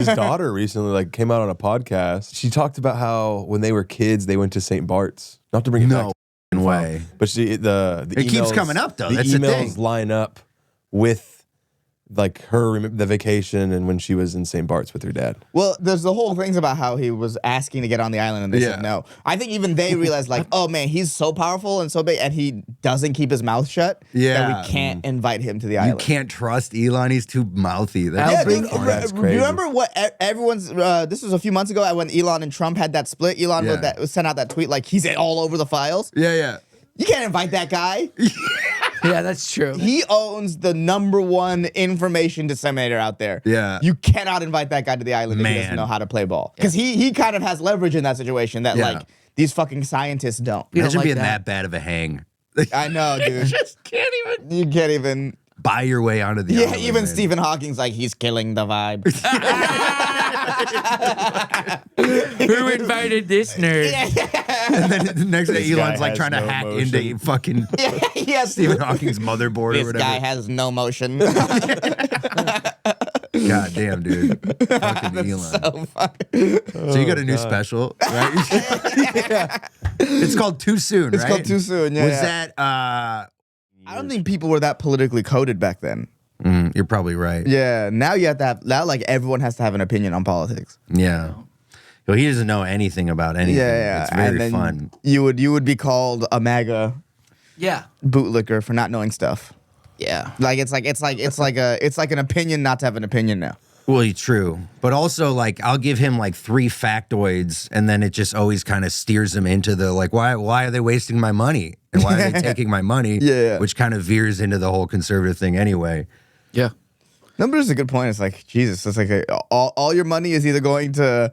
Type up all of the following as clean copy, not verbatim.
His daughter recently like came out on a podcast. She talked about how when they were kids, they went to St. Bart's. Not to bring it back No way. but the It keeps emails- coming up, though. The That's the emails thing. line up with like the vacation and when she was in St. Bart's with her dad. Well, there's the whole things about how he was asking to get on the island and they Yeah. said no. I think even they realized like, oh man, he's so powerful and so big and he doesn't keep his mouth shut Yeah. that we can't invite him to the You island. can't trust Elon. He's too mouthy. That's Yeah, pretty dude, funny. That's do crazy. you remember what everyone's, this was a few months ago when Elon and Trump had that split? Elon Yeah. wrote that, sent out that tweet like, he's all over the files. Yeah. You can't invite that guy. Yeah, that's true. He owns the #1 information disseminator out there. Yeah. You cannot invite that guy to the island if he doesn't Man. know how to play ball. Because he kind of has leverage in that situation that Yeah. like these fucking scientists don't. You don't Imagine like being that. that bad of a hang. I know, dude. Just can't even You can't even. buy your way onto the Yeah, island. even man. Stephen Hawking's like, he's killing the vibe. Who invited this nerd? And then the next day, This guy Elon's like has trying to no hack emotion. into fucking Yes. Stephen Hawking's motherboard or This whatever. guy has no motion. God damn, dude. Fucking Elon. So funny. So you got a new special, right? It's called Too Soon, It's right? called Too Soon. Yeah, Was yeah. that, I don't think people were that politically coded back then. you're probably right. Yeah, now you have to have, now like everyone has to have an opinion on politics. Yeah. Well, he doesn't know anything about anything. Yeah. It's very and then fun. You would be called a MAGA Yeah. bootlicker for not knowing stuff. Yeah. Like it's like an opinion not to have an opinion now. Well, true. But also, like, I'll give him like 3 factoids, and then it just always kind of steers him into the, like, why are they wasting my money? And why are they taking my money? Yeah. Which kind of veers into the whole conservative thing anyway. Yeah. No, but it's a good point. It's like, Jesus, it's like all your money is either going to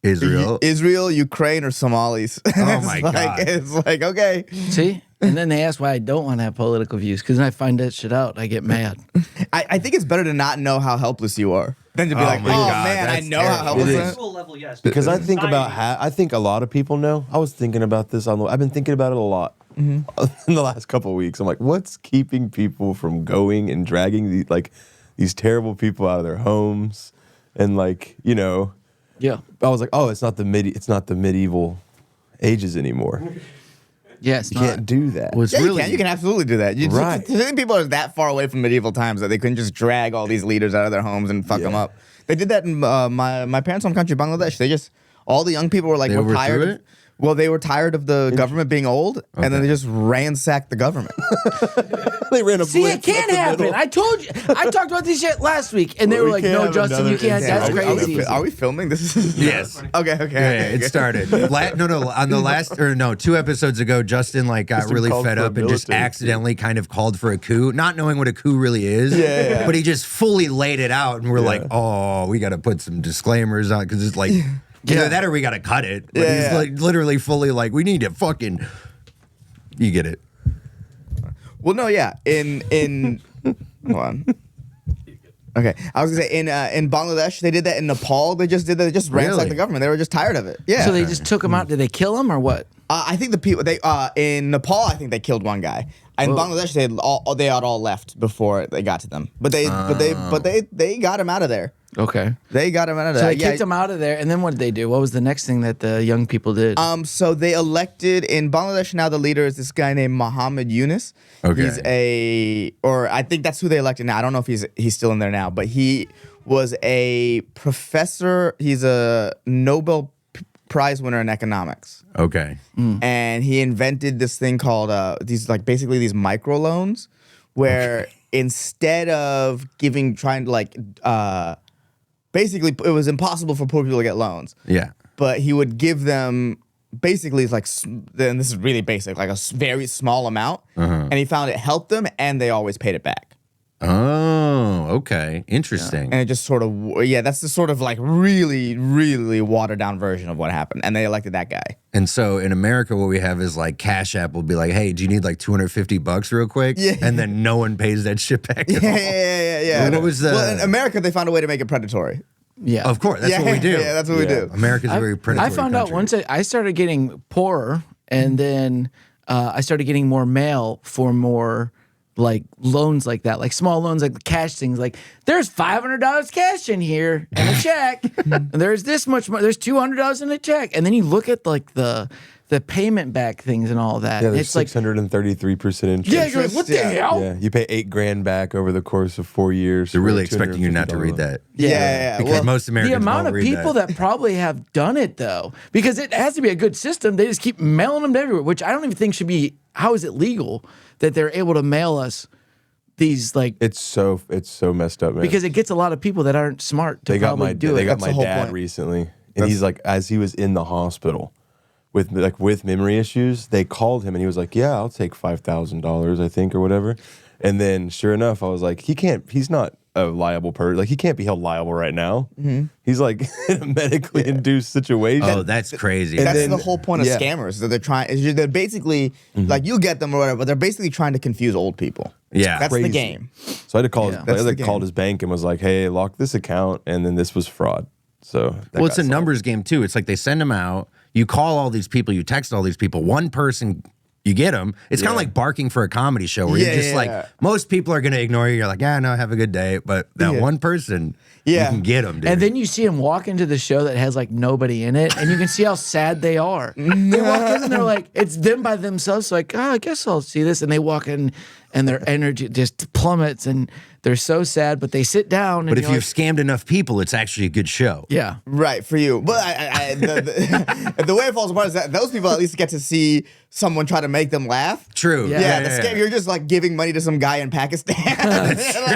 Israel. Ukraine, or Somalis. Oh, my God. It's like, okay. See? And then they ask why I don't want to have political views because when I find that shit out, I get mad. I think it's better to not know how helpless you are than to be Oh like, my oh God, man, I that's know how terrible. helpless It I is. am. School level, yes. Because I think about Society- I think a lot of people know. I was thinking about this I've been thinking about it a lot in the last couple of weeks. I'm like, what's keeping people from going and dragging these terrible people out of their homes? And like, you know, Yeah. I was like, oh, it's not the medieval ages anymore. Yes. You can't do that. Well, it's Yeah, really, you can absolutely do that. You Right. I think people are that far away from medieval times that they couldn't just drag all these leaders out of their homes and fuck them up. They did that in my parents' home country, Bangladesh. They just all the young people were like, They we're tired. overthrew it? Well, they were tired of the government being old, and then they just ransacked the government. They ran a See, it blitz can't up the happen. middle. I told you. I talked about this shit last week, and they were like, can't "No, have Justin, you another can't. That's incident. crazy." Are we filming? This is Yes. Okay. Yeah, it started. On the last, or no, 2 episodes ago, Justin like got Justin really called fed for a up and just military coup. accidentally kind of called for a coup, not knowing what a coup really is. Yeah. But he just fully laid it out, and we're like, oh, we got to put some disclaimers on because it's like, either that or we got to cut it. But he's like literally fully like, we need to fucking, you get it. Well, no, yeah. In hold on. Okay, I was gonna say in Bangladesh they did that. In Nepal they just did that. They just ransacked Really? the government. They were just tired of it. Yeah. So they just took him out. Did they kill him or what? I think the people they in Nepal I think they killed one guy. In Bangladesh they had all left before they got to them. But they got him out of there. Okay. They got him out of So there. they kicked him out of there, and then what did they do? What was the next thing that the young people did? So they elected in Bangladesh now the leader is this guy named Muhammad Yunus. Okay. Or I think that's who they elected now. I don't know if he's still in there now, but he was a professor. He's a Nobel Prize winner in economics. Okay. And he invented this thing called these microloans where instead of basically it was impossible for poor people to get loans. Yeah. But he would give them basically it's like, then this is really basic, like a very small amount. And he found it helped them and they always paid it back. Oh, okay. Interesting. And it just sort of, that's the sort of like really, really watered down version of what happened. And they elected that guy. And so in America, what we have is like Cash App will be like, hey, do you need like $250 real quick? Yeah. And then no one pays that shit back at all. Yeah. What was the- Well, in America, they found a way to make it predatory. yeah. Of course, that's what we do. Yeah, that's what we do. America's a very predatory I found out country. once I started getting poorer, and then I started getting more mail for more like loans like that, like small loans, like the cash things. Like there's $500 cash in here and a check. And there's this much money. There's $200 in a check. And then you look at like the payment back things and all that. Yeah, there's it's like 633% interest. yeah, you're like, what the hell? Yeah, you pay $8,000 back over the course of 4 years. They're really expecting you not to read that. Yeah. Because most Americans the amount won't of read people that probably have done it though, because it has to be a good system. They just keep mailing them to everywhere, which I don't even think should be. How is it legal that they're able to mail us these like? It's so messed up, man. Because it gets a lot of people that aren't smart to probably do it. They got That's my the whole dad point. recently, and he's like, as he was in the hospital with memory issues, they called him and he was like, "Yeah, I'll take $5,000, I think, or whatever." And then, sure enough, I was like, he's not a liable person. Like, he can't be held liable right now. He's like in a medically induced situation. Oh, that's crazy. That's then- the whole point of yeah. scammers. That they're basically like you'll get them or whatever, but they're basically trying to confuse old people. Yeah. That's the Crazy. game. So I had to call Yeah. his, That's I the like, called game. his bank and was like, "Hey, lock this account," and then this was fraud. So that Well, it's got a solved. numbers game too. It's like they send them out. You call all these people. You text all these people. One person, you get them. It's kind of like barking for a comedy show where you're just like, most people are going to ignore you. You're like, yeah, no, have a good day. But that one person, you can get them, dude. And then you see them walk into the show that has like nobody in it, and you can see how sad they are. They walk in and they're like, it's them by themselves. Like, oh, I guess I'll see this. And they walk in, and their energy just plummets, and they're so sad. But they sit down. And but if you're you've scammed enough people, it's actually a good show. yeah, Right, for you. But the way it falls apart is that those people at least get to see someone try to make them laugh. True. Yeah, the scam, you're just like giving money to some guy in Pakistan.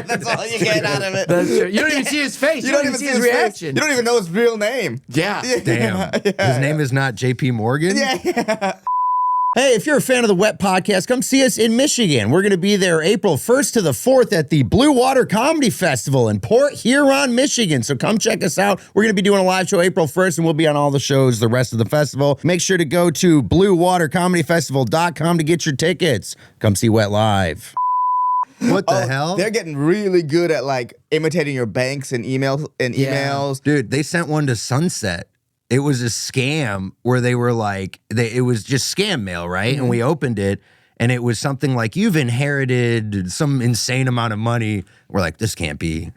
That's all you get out of it. that's true. You don't even see his face. You don't even see his face. reaction. You don't even know his real name. Yeah. Damn. His name is not JP Morgan? Yeah. Hey, if you're a fan of the Wet Podcast, come see us in Michigan. We're going to be there April 1st to the 4th at the Blue Water Comedy Festival in Port Huron, Michigan. So come check us out. We're going to be doing a live show April 1st, and we'll be on all the shows the rest of the festival. Make sure to go to bluewatercomedyfestival.com to get your tickets. Come see Wet live. What the hell? They're getting really good at like imitating your banks and emails. Dude, they sent one to Sunset. It was a scam where they were like, it was just scam mail, right? And we opened it, and it was something like, you've inherited some insane amount of money. We're like, this can't be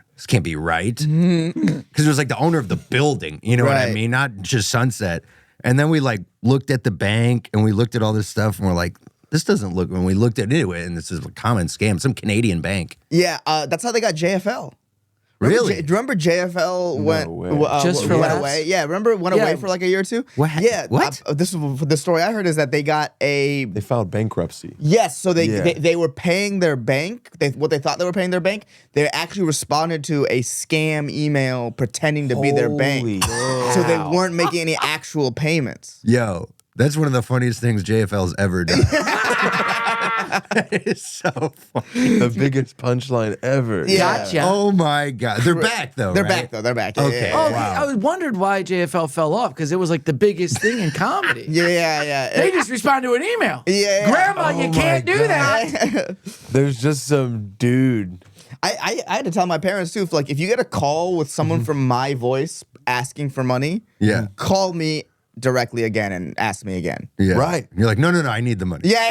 right. Because it was like the owner of the building, you know what I Right. mean? Not just Sunset. And then we like looked at the bank, and we looked at all this stuff, and we're like, this doesn't look, when we looked at it anyway, and this is a common scam, some Canadian bank. Yeah, that's how they got JFL. Really? Do you remember JFL went way. Just for went laughs? away? Yeah, remember it went Yeah. away for like a year or two? What? Yeah. What? The story I heard is that they got a They filed bankruptcy. yes. So Yeah. they were paying their bank. What they thought they were paying their bank. They actually responded to a scam email pretending to be their bank. Holy So they weren't making any actual payments. Yo, that's one of the funniest things JFL's ever done. That is so funny. The biggest punchline ever. Yeah. Gotcha. Oh my God. They're back though, They're right? back though. They're back. Yeah, Okay. Yeah. Oh, Wow. I wondered why JFL fell off because it was like the biggest thing in comedy. Yeah. They just respond to an email. Yeah. Grandma, Oh you can't my do God. that. There's just some dude. I had to tell my parents too. Like, if you get a call with someone from my voice asking for money, Yeah. call me directly again and ask me again. Yeah. Right. You're like, no, I need the money. Yeah.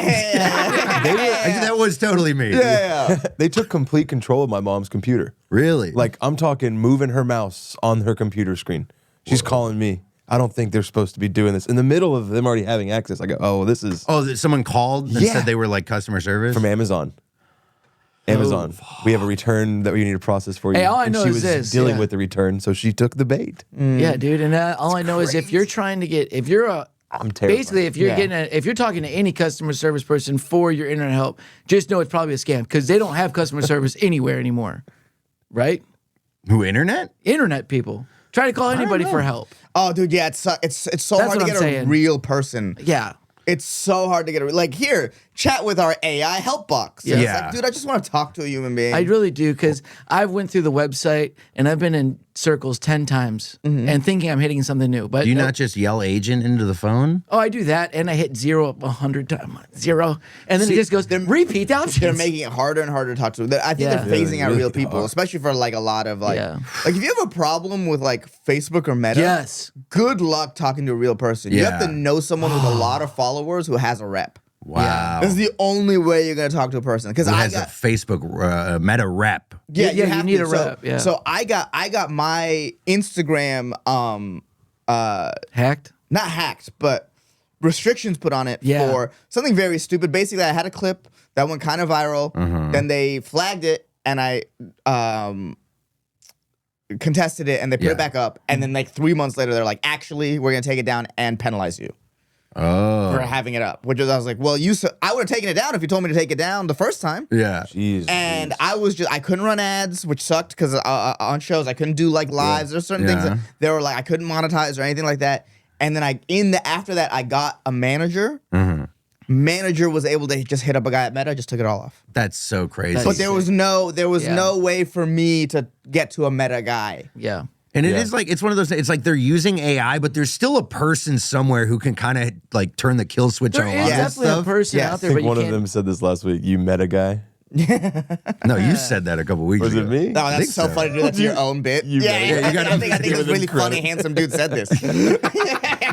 That was totally me. Yeah. They took complete control of my mom's computer. Really? Like, I'm talking moving her mouse on her computer screen. She's calling me. I don't think they're supposed to be doing this. In the middle of them already having access, I go, oh, this is someone called and Yeah. said they were like customer service? from Amazon. Amazon. We have a return that we need to process for you. Hey, all I And know she is was this, dealing yeah. with the return, so she took the bait. Yeah, dude. And all I know is if you're trying to get, if you're a, I'm terrified. basically, if you're Yeah. if you're talking to any customer service person for your internet help, just know it's probably a scam because they don't have customer service anywhere anymore, right? Who, internet? Internet people try to call anybody for help. Oh, dude. Yeah. It's so That's hard to what get I'm a saying. real person. Yeah. It's so hard to get like here. Chat with our AI help box. Yeah. It's Yeah. like, dude, I just want to talk to a human being. I really do because I've went through the website and I've been in circles 10 times and thinking I'm hitting something new. But Do you not just yell agent into the phone? Oh, I do that, and I hit 0 100 times, 0, and then it just goes. Repeat the options. They're making it harder and harder to talk to. I think Yeah. they're phasing out Really real people, hard. especially for like a lot of like, Yeah. like if you have a problem with like Facebook or Meta, Yes. good luck talking to a real person. You have Yeah. to know someone with a lot of followers who has a rep. Wow. This is the only way you're gonna talk to a person because Who I has got a Facebook Meta rep? yeah, Yeah, you have need to. a rep, yeah. So I got my Instagram Hacked? not hacked, but restrictions put on it Yeah. for something very stupid. Basically, I had a clip that went kind of viral. Then they flagged it, and I contested it, and they put it back up. And then like 3 months later, they're like, actually, we're gonna take it down and penalize you for having it up. Which is, I was like, well, I would have taken it down if you told me to take it down the first time. Yeah. Jeez. And I couldn't run ads, which sucked because on shows I couldn't do like lives. There's certain things that they were like I couldn't monetize or anything like that. And then after that I got a manager. Manager was able to just hit up a guy at Meta, just took it all off. That's so crazy. But there was no way for me to get to a Meta guy. Yeah. And it is like, it's one of those, it's like they're using AI, but there's still a person somewhere who can kind of like turn the kill switch There on a is lot of definitely a stuff. person Yes. out I there, think but you one of can't. them said this last week. You meta guy. No, you said that a couple weeks Was ago. it me? No, I think that's so funny to do that to your own bit. you Yeah, better- yeah, you gotta I think give it's them really funny, credit. handsome dude said this.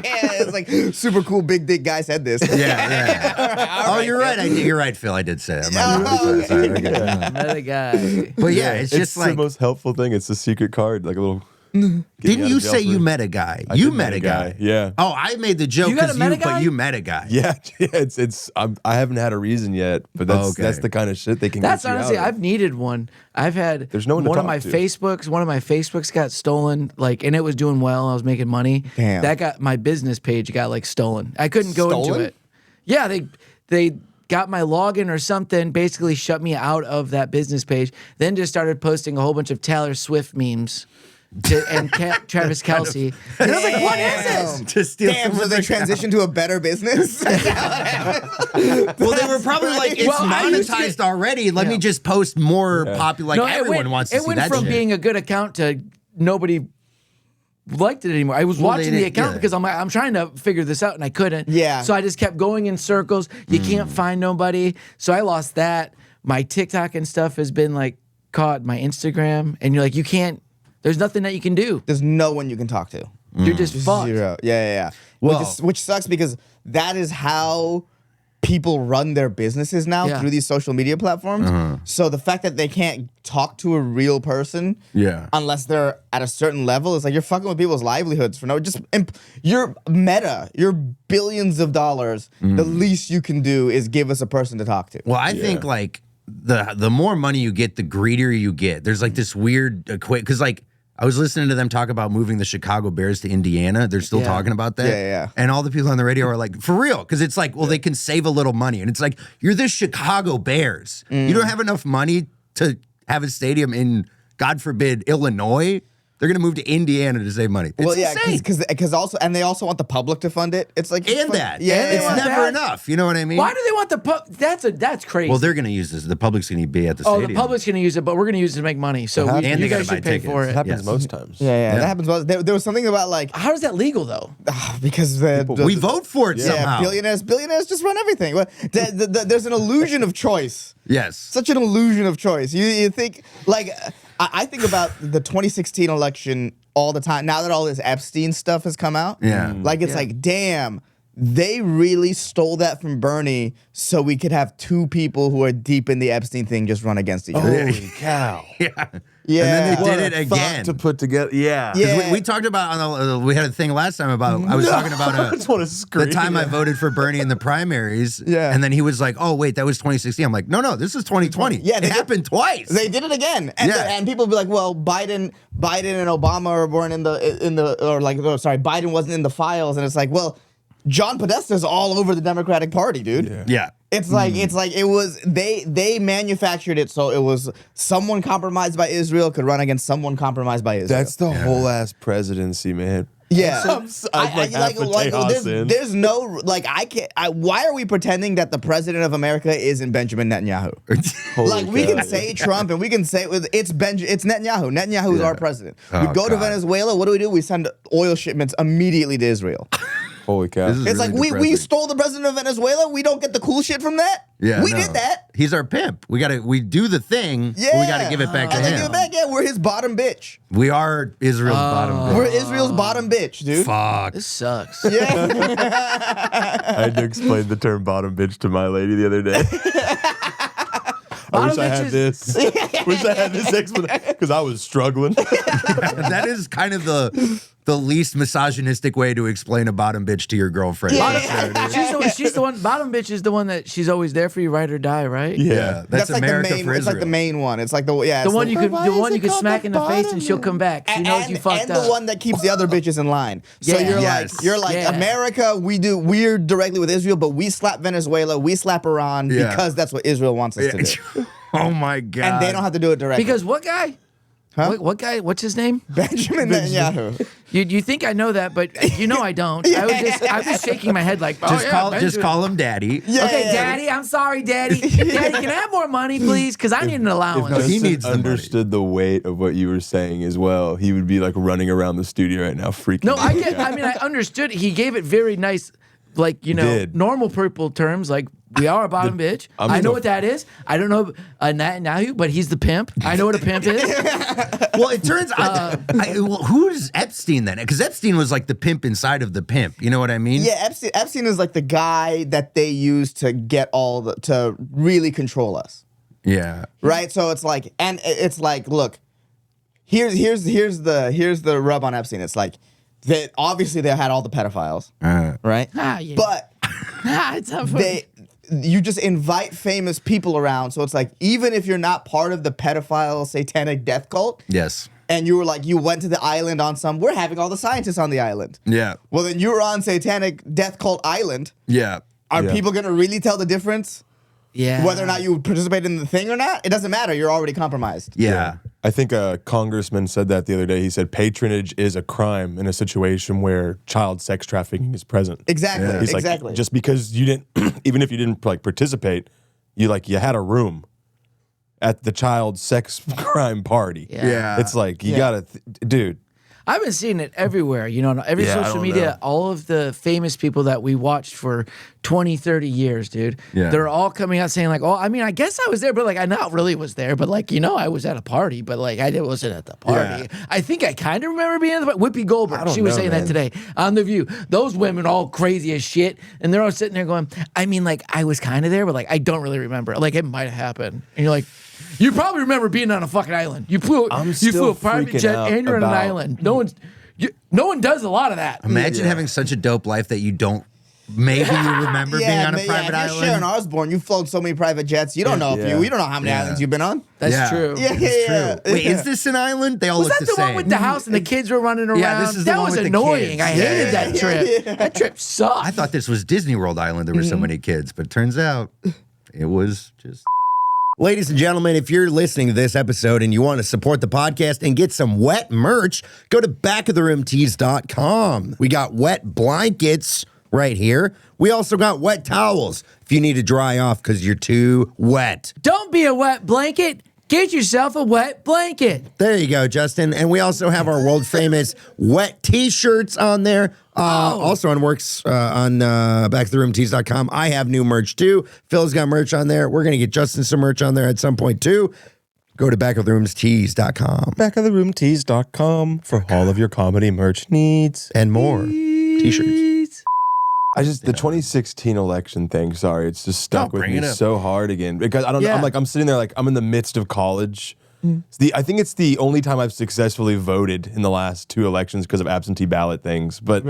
It's like super cool, big dick guy said this. Yeah. Oh, you're right. You're right, Phil. I did say it. Sorry. Okay. Another guy. But yeah, it's just the like, most helpful thing. It's a secret card, like a little. didn't you say you met a guy? I You did met a guy. Yeah. Oh, I made the joke You got a because meta guy? but you met a guy. Yeah, I haven't had a reason yet, but that's the kind of shit they can. That's get you honestly, out of. I've needed one. I've had There's no one to one of talk my to. Facebooks got stolen, like, and it was doing well. I was making money. Damn. That got my business page got like stolen. I couldn't go into Stolen? it. Yeah, they got my login or something, basically shut me out of that business page. Then just started posting a whole bunch of Taylor Swift memes. And Travis Kelce. And I was like, what is this? To steal Damn, so someone's they account. transitioned to a better business? Well, they were probably like, it's Well, I used to monetized already. Let me just post more popular. Like No, everyone wants to it see went that from shit. being a good account to nobody liked it anymore. I was Well, they watching the didn't- account yeah. because I'm trying to figure this out and I couldn't. Yeah. So I just kept going in circles. You can't find nobody. So I lost that. My TikTok and stuff has been like caught, my Instagram, and you're like, you can't. There's nothing that you can do. There's no one you can talk to. You're just fucked. Zero. Yeah. Well- which sucks because that is how people run their businesses now Yeah. through these social media platforms. So the fact that they can't talk to a real person unless they're at a certain level is like you're fucking with people's livelihoods for no you're Meta, you're billions of dollars. The least you can do is give us a person to talk to. Well, I think like the more money you get, the greedier you get. There's like this weird because like I was listening to them talk about moving the Chicago Bears to Indiana. They're still talking about that. Yeah. And all the people on the radio are like, for real, because it's like, well, they can save a little money, and it's like you're the Chicago Bears. You don't have enough money to have a stadium in, God forbid, Illinois. They're gonna move to Indiana to save money. It's Well, yeah, insane. because also, and they also want the public to fund it. It's like And that, yeah, it's want never that. enough. You know what I mean? Why do they want the pub? That's crazy. Well, they're gonna use this. The public's gonna be at the oh, stadium. the public's going to use it, but we're going to use it to make money. So And you they guys gotta should buy pay tickets. for It it. happens Yes. most times. Yeah, that happens. Well, there was something about like How is that legal though? because we vote for it yeah, somehow. billionaires just run everything. Well, there's an illusion of choice. Yes. Such an illusion of choice. You think like I think about the 2016 election all the time. Now that all this Epstein stuff has come out, Yeah. like it's like damn. They really stole that from Bernie so we could have two people who are deep in the Epstein thing just run against each other. Holy cow! Yeah. Yeah. And then What they did it Thought again. to put together. Yeah. 'Cause Yeah. we talked about we had a thing last time about I was talking about I just want to scream. the time I voted for Bernie in the primaries. Yeah. And then he was like, "Oh wait, that was 2016." I'm like, "No, this is 2020." Yeah, it they did- happened twice. They did it again, and, Yeah. and people be like, "Well, Biden and Obama weren't in the or like, oh, sorry, Biden wasn't in the files," and it's like, well, John Podesta's all over the Democratic Party, dude. yeah. It's like it was they manufactured it so it was someone compromised by Israel could run against someone compromised by Israel. That's the whole ass presidency, man. yeah. I'm like half a TEJAS in. there's no like I can't. why are we pretending that the president of America isn't Benjamin Netanyahu? Holy Like we cow. can say Trump and we can say it's Netanyahu. Netanyahu is our president. Oh, we go to God. Venezuela. What do? We send oil shipments immediately to Israel. Holy cow. It's really like we stole the president of Venezuela. We don't get the cool shit from that. Yeah, we did that. He's our pimp. We do the thing. Yeah, but we gotta give it back to and then him. give it back. Yeah, we're his bottom bitch. We are Israel's bottom bitch. We're Israel's bottom bitch, dude. Fuck. This sucks. Yeah. I had to explain the term bottom bitch to my lady the other day. I wish I had this. Wish I had this explanation because I was struggling. That is kind of the least misogynistic way to explain a bottom bitch to your girlfriend. She's the one. Bottom bitch is the one that she's always there for you, ride or die, right? Yeah, that's like America the main. for It's Israel. like the main one. It's like the one you could smack in the face and she'll come back. She knows you fucked and up. the one that keeps the other bitches in line. So Yeah. you're like Yeah. America. We're directly with Israel, but we slap Venezuela, we slap Iran because that's what Israel wants us to do, Oh my god! and they don't have to do it directly. Because what guy? Huh? What guy? What's his name? Benjamin Netanyahu. You think I know that, but I don't. I was just shaking my head like, just call him daddy. Yeah, Okay, yeah. Daddy, I'm sorry, Daddy. Daddy, can I have more money, please? Because I need an allowance. No, he Justin needs the money. understood the weight of what you were saying as well. He would be like running around the studio right now, freaking. No, out. I understood. He gave it very nice, like, did. normal people terms, like, we are a bottom bitch. I know what that is. I don't know Netanyahu, but he's the pimp. I know what a pimp is. Well, it turns out, who's Epstein then? Because Epstein was like the pimp inside of the pimp. You know what I mean? Yeah, Epstein is like the guy that they use to get to really control us. Yeah. Right? So it's like, and it's like, look, here's the rub on Epstein. It's like that obviously they had all the pedophiles, right? Yeah. But It's not funny. you just invite famous people around. So it's like, even if you're not part of the pedophile satanic death cult, Yes. and you were like, you went to the island on we're having all the scientists on the island. Yeah. Well, then you were on satanic death cult island. Yeah. Are people going to really tell the difference? Yeah. Whether or not you participate in the thing or not? It doesn't matter. You're already compromised. Yeah. I think a congressman said that the other day. He said patronage is a crime in a situation where child sex trafficking is present. Exactly. He's Exactly. like, just because you didn't, even if you didn't like participate, you had a room at the child sex crime party. Yeah. It's like you gotta, dude. I've been seeing it everywhere, every Yeah, I social don't media, know. all of the famous people that we watched for 20, 30 years, dude. Yeah. They're all coming out saying like, oh, I mean, I guess I was there, but like, I not really was there, but like, I was at a party, but like, I wasn't at the party. Yeah. I think I kind of remember being at the party. Whoopi Goldberg, don't she was know, saying man. that today on The View. Those women all crazy as shit, and they're all sitting there going, I mean, like, I was kind of there, but like, I don't really remember. Like, it might have happened. And you're like, you probably remember being on a fucking island. You flew still a private freaking jet out and you're on an about- island. No one does a lot of that. Imagine having such a dope life that you don't maybe you remember being on a private if island. you're Sharon Osbourne, you've flown so many private jets. You don't know you don't know how many islands you've been on. That's true. Yeah. Wait, is this an island? They all Was look that the the same. one with the house and the kids were running around? Yeah, this is the that one was with the annoying. kids. I hated Yeah. that trip. That trip sucked. I thought this was Disney World Island. There were so many kids, but it turns out it was just. Ladies and gentlemen, if you're listening to this episode and you want to support the podcast and get some wet merch, go to backoftheroomtees.com. We got wet blankets right here. We also got wet towels if you need to dry off because you're too wet. Don't be a wet blanket. Get yourself a wet blanket. There you go, Justin. And we also have our world famous wet t-shirts on there. Also on works on backoftheroomtees.com. I have new merch too. Phil's got merch on there. We're going to get Justin some merch on there at some point too. Go to backoftheroomtees.com. Backoftheroomtees.com for all of your comedy merch needs And more t-shirts. The 2016 election thing. Sorry, it's just stuck with bring me it up. so hard again because I don't know. Yeah. I'm sitting there like I'm in the midst of college. I think it's the only time I've successfully voted in the last 2 elections because of absentee ballot things. But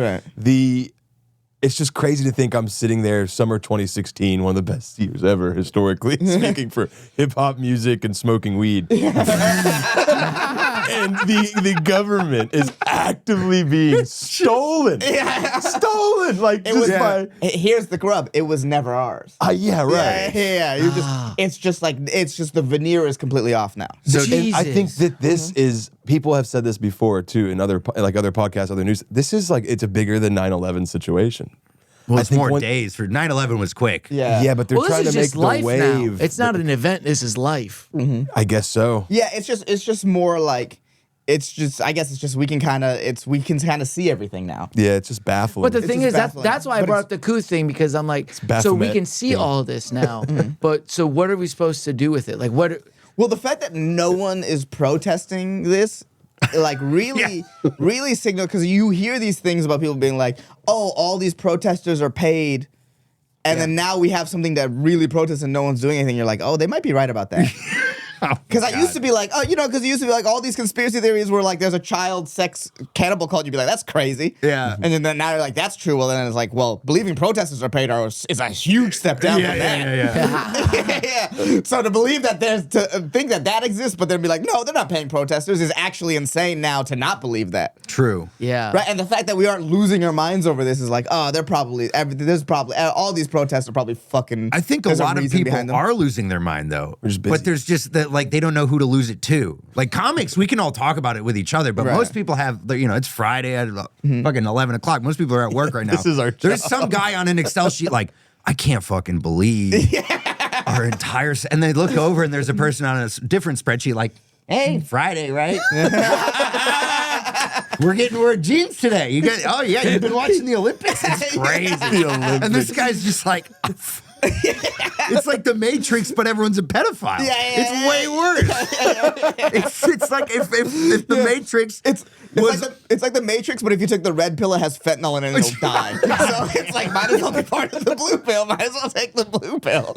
it's just crazy to think I'm sitting there, summer 2016, one of the best years ever historically, speaking for hip hop music and smoking weed. And the government is actively being stolen. Stolen. Like just by. Here's the grub. It was never ours. Yeah, right. Yeah. You it's just the veneer is completely off now. So Jesus. I think that this is, people have said this before too in other podcasts, other news. This is like, it's a bigger than 9/11 situation. Well, I it's think more one- days. For 9/11 was quick. Yeah, but they're Well, trying this to is make just the life wave. now. It's not an event. This is life. I guess so. Yeah, it's just more like it's just, I guess it's just we can kind of see everything now. Yeah, it's just baffling. But the thing is, baffling. that's why I brought up the coup thing, because I'm like, so we Baphomet. can see all this now, but so what are we supposed to do with it? Like, what? Well, the fact that no one is protesting this, like, really, really signal, because you hear these things about people being like, oh, all these protesters are paid, and then now we have something that really protests and no one's doing anything. You're like, oh, they might be right about that. Because I used to be like, oh, because it used to be like all these conspiracy theories were like, there's a child sex cannibal cult. You'd be like, that's crazy. Yeah. And then now you're like, that's true. Well, then it's like, well, believing protesters are paid is a huge step down from that. Yeah. So to believe that think that exists, but then be like, no, they're not paying protesters is actually insane now to not believe that. True. Yeah. Right. And the fact that we aren't losing our minds over this is like, oh, there's probably all these protests are probably fucking. I think a lot of people are losing their mind though. But there's just that, like, they don't know who to lose it to. Like comics, we can all talk about it with each other, but most people have, it's Friday at fucking 11 o'clock. Most people are at work right now. This is our There's job. some guy on an Excel sheet like, I can't fucking believe our entire, and they look over and there's a person on a different spreadsheet like, hey, Friday, right? We're wearing jeans today. You guys, oh yeah, you've been watching the Olympics. It's crazy. And this guy's just like, it's like the Matrix, but everyone's a pedophile. It's way worse. It's like if the Matrix it's like the Matrix, but if you took the red pill, it has fentanyl in it, and you'll die. So it's like, might as well be part of the blue pill. Might as well take the blue pill.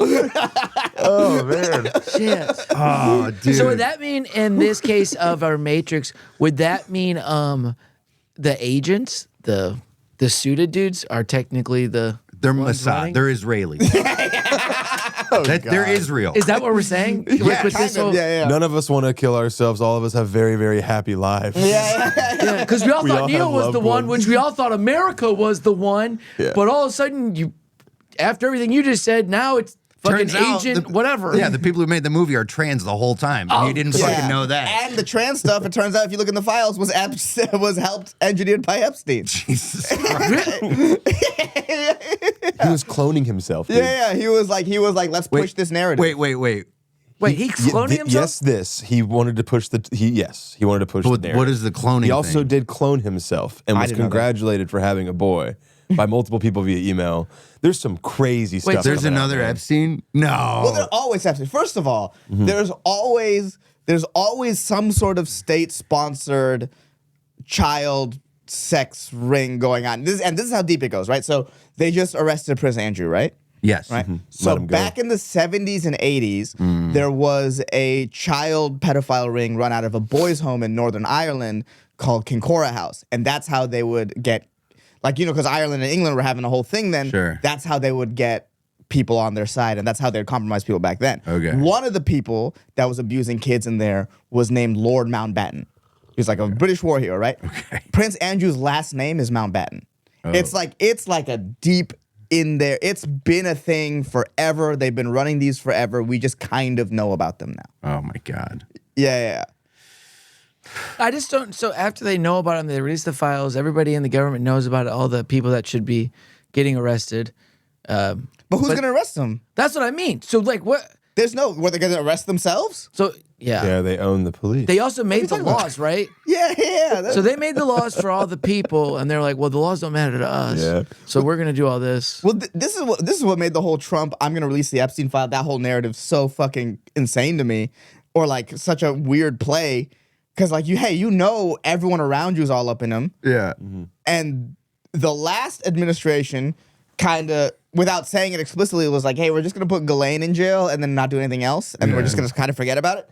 Oh man. Shit. Oh, dude. So would that mean, in this case of our Matrix, would that mean the agents, the suited dudes, are technically they're Mossad. They're Israeli. They're Israel. Is that what we're saying? Yeah, with this whole, None of us want to kill ourselves. All of us have very, very happy lives. Yeah, because we all thought all Neil have was the loved one, ones. which we all thought America was the one. Yeah. But all of a sudden, after everything you just said, now it's fucking Turns out agent, whatever. Yeah, the people who made the movie are trans the whole time. And you didn't fucking know that. And the trans stuff, it turns out, if you look in the files, was helped engineered by Epstein. Jesus Christ. He was cloning himself. Dude. Yeah, he was like, let's push this narrative. Wait. Wait, he's cloning himself? Yes, he wanted to push he wanted to push the narrative. What is the cloning He also thing? did clone himself and was didn't know that. congratulated for having a boy by multiple people via email. There's some crazy stuff. There's coming out, another man. Epstein? No. Well, there always has to. First of all, there's always some sort of state-sponsored child sex ring going on. This is how deep it goes, right? So they just arrested Prince Andrew, right? Yes. Right. Let So him go. back in the 70s and 80s, there was a child pedophile ring run out of a boys' home in Northern Ireland called Kincora House, and that's how they would get, like, because Ireland and England were having a whole thing then. Sure. That's how they would get people on their side, and that's how they'd compromise people back then. Okay. One of the people that was abusing kids in there was named Lord Mountbatten. He was like a British war hero, right? Okay. Prince Andrew's last name is Mountbatten. It's like a deep in there. It's been a thing forever. They've been running these forever. We just kind of know about them now. Oh my God. Yeah. I just don't. So after they know about him, they release the files. Everybody in the government knows about it. All the people that should be getting arrested. But who's going to arrest them? That's what I mean. So like what? Were they going to arrest themselves? So yeah. Yeah, they own the police. They also made the laws, right? Yeah. So they made the laws for all the people, and they're like, "Well, the laws don't matter to us, Yeah. so we're gonna do all this." Well, this is what made the whole Trump, I'm going to release the Epstein file, that whole narrative so fucking insane to me, or like such a weird play, because like everyone around you is all up in him, Yeah. and the last administration kind of, without saying it explicitly, was like, hey, we're just going to put Ghislaine in jail and then not do anything else, and we're just going to kind of forget about it.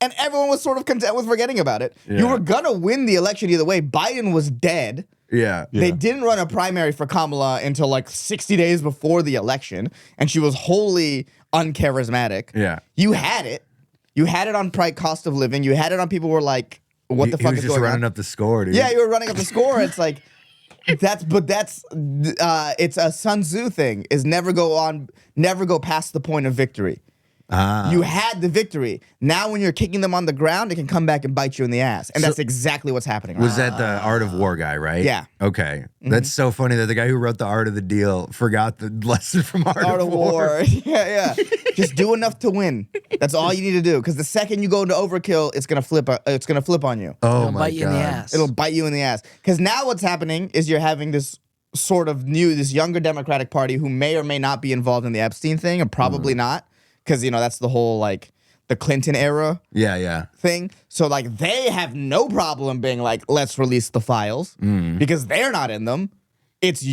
And everyone was sort of content with forgetting about it. Yeah. You were going to win the election either way. Biden was dead. Yeah. They didn't run a primary for Kamala until like 60 days before the election, and she was wholly uncharismatic. Yeah. You had it. You had it on cost of living. You had it on people who were like, what the fuck He was is just going running on? up the score, dude. Yeah, you were running up the score. It's like, it's a Sun Tzu thing, is never go past the point of victory. You had the victory. Now when you're kicking them on the ground, it can come back and bite you in the ass. And that's exactly what's happening. Was that the Art of War guy, right? Yeah. Okay. That's so funny that the guy who wrote The Art of the Deal forgot the lesson from Art of War. Yeah. Just do enough to win. That's all you need to do. Because the second you go into overkill, it's gonna flip. It's gonna flip on you. Oh It'll my bite you in the God. ass. It'll bite you in the ass. Because now what's happening is you're having this sort of this younger Democratic Party who may or may not be involved in the Epstein thing, and probably not. Because, that's the whole, the Clinton era thing. So, they have no problem being like, let's release the files. Because they're not in them. It's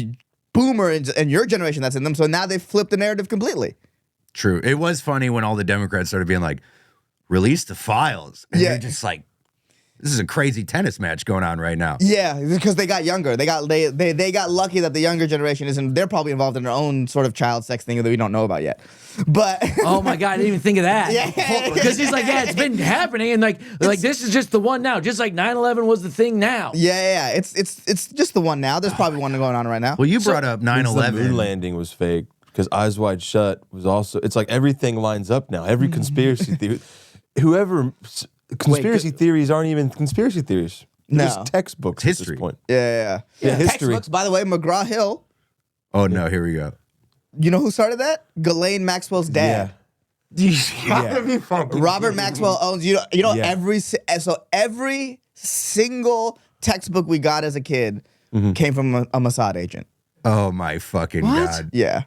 Boomer and your generation that's in them. So now they've flipped the narrative completely. True. It was funny when all the Democrats started being like, release the files. And you're just like, this is a crazy tennis match going on right now. Yeah, because they got younger. They got lucky that the younger generation isn't. They're probably involved in their own sort of child sex thing that we don't know about yet. But oh my God, I didn't even think of that. Yeah. Because he's like, it's been happening, and this is just the one now. Just like 9/11 was the thing now. Yeah. It's just the one now. There's probably one going on right now. Well, you brought up 9/11. The moon landing was fake because Eyes Wide Shut was also. It's like everything lines up now. Every conspiracy theory, conspiracy theories aren't even conspiracy theories. They're just textbooks history. at this point. Yeah. History. Textbooks, by the way, McGraw Hill. Oh no, here we go. You know who started that? Ghislaine Maxwell's dad. Robert Maxwell owns every single textbook we got as a kid came from a Mossad agent. Oh my fucking God. Yeah.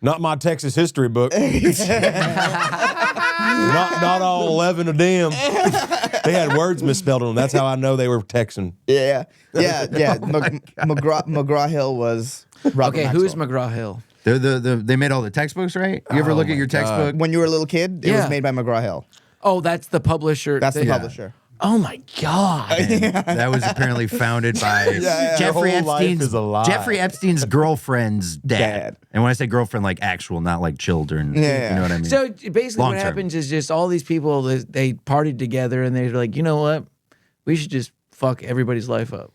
Not my Texas history book. not all 11 of them. They had words misspelled on them. That's how I know they were Texan. Yeah. McGraw Hill was Robert Maxwell. Who's McGraw Hill? They made all the textextbooks, right? You ever look at your textbook? When you were a little kid, it was made by McGraw Hill. Oh, that's the publisher. That's the publisher. Oh my God. That was apparently founded by Jeffrey Epstein's girlfriend's dad. And when I say girlfriend, like actual, not like children. You know what I mean? So basically what happens is just all these people, they partied together and they're like, you know what? We should just fuck everybody's life up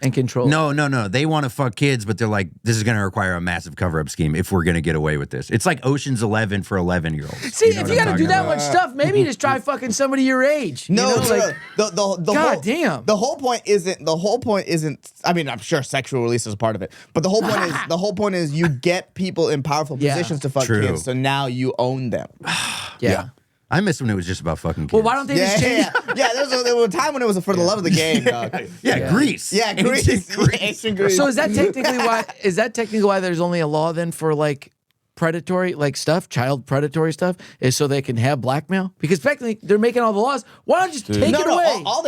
and control. No. They want to fuck kids, but they're like, this is going to require a massive cover-up scheme if we're going to get away with this. It's like Ocean's 11 for 11-years-olds. See, if you got to do that much stuff, maybe just try fucking somebody your age. No, the God damn. The whole point isn't. I mean, I'm sure sexual release is part of it, but the whole point is you get people in powerful positions to fuck kids, so now you own them. Yeah. I miss when it was just about fucking kids. Well, why don't they just change? Yeah, there was a time when it was for the love of the game, dog. Greece. Yeah, Greece. Ancient Greece. So is that technically why there's only a law then for like predatory stuff, child predatory stuff, is so they can have blackmail? Because technically they're making all the laws. Why don't you just take it away? All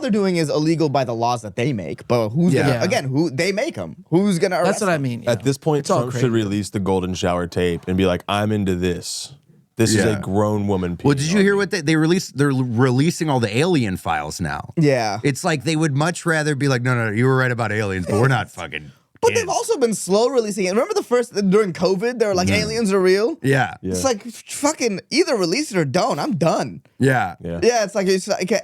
they're doing is illegal by the laws that they make. But who's who they make them? Who's gonna arrest That's what I mean. At this point, Trump should release the golden shower tape and be like, I'm into this. This is a grown woman. Well, did you hear what they released? They're releasing all the alien files now. Yeah. It's like they would much rather be like, no, you were right about aliens, but we're not fucking But they've also been slow releasing it. Remember during COVID, they were like, aliens are real? Yeah. It's like, fucking either release it or don't. I'm done. Yeah. Yeah, it's like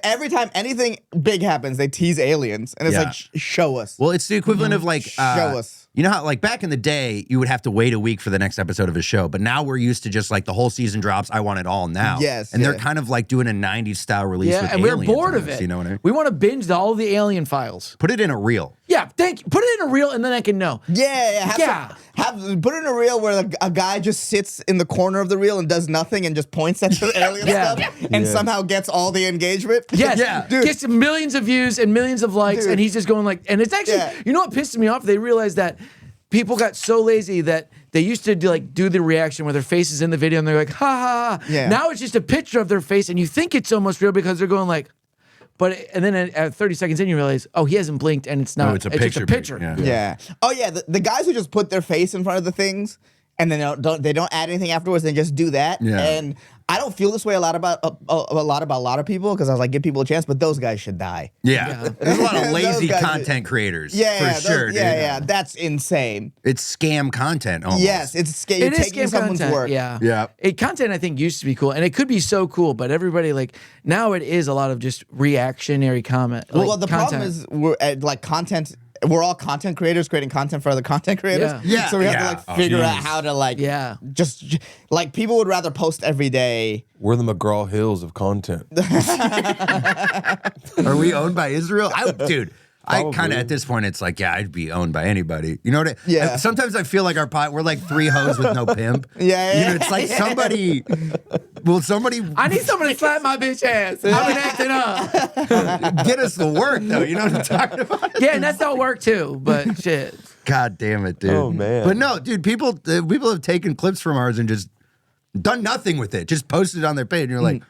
every time anything big happens, they tease aliens. And it's like, show us. Well, it's the equivalent of like... show us. You know how, like, back in the day, you would have to wait a week for the next episode of a show, but now we're used to just, like, the whole season drops, I want it all now. Yes. And they're kind of, like, doing a 90s style release with and we're aliens bored in of this, it. You know what I mean? We want to binge all the alien files. Put it in a reel. Yeah, thank you. Put it in a reel and then I can know. Put in a reel where a guy just sits in the corner of the reel and does nothing and just points at the alien stuff and somehow gets all the engagement. Yes, Dude. Gets millions of views and millions of likes, and he's just going like, and it's actually, you know what pisses me off? They realized that people got so lazy that they used to do the reaction where their face is in the video and they're like, ha ha ha. Yeah. Now it's just a picture of their face and you think it's almost real because they're going like, and then at 30 seconds in you realize, oh, he hasn't blinked and it's not. No, it's a picture. just a picture. Yeah. Oh yeah, the guys who just put their face in front of the things and then they don't add anything afterwards, they just do that. Yeah. And I don't feel this way a lot about a lot of people because I was like, give people a chance, but those guys should die. Yeah. There's a lot of lazy Those guys content creators. Yeah, for sure. Dude. That's insane. It's scam content almost. Yes, you're It is taking scam someone's content. work. Yeah. Content I think used to be cool and it could be so cool, but everybody now it is a lot of just reactionary comment. Well, the problem is content we're all content creators creating content for other content creators. Yeah. So we have to like figure out how to like just like people would rather post every day. We're the McGraw Hills of content. Are we owned by Israel? Dude. Probably. I kind of at this point, it's like, yeah, I'd be owned by anybody. You know what? Yeah. Sometimes I feel like we're like 3 hoes with no pimp. Yeah. You know, it's like somebody. I need somebody to slap my bitch ass. I've been acting up. get us the work though? You know what I'm talking about? Yeah, and that's not work too. But shit. God damn it, dude. Oh man. But no, dude, people have taken clips from ours and just done nothing with it. Just posted it on their page, and you're like,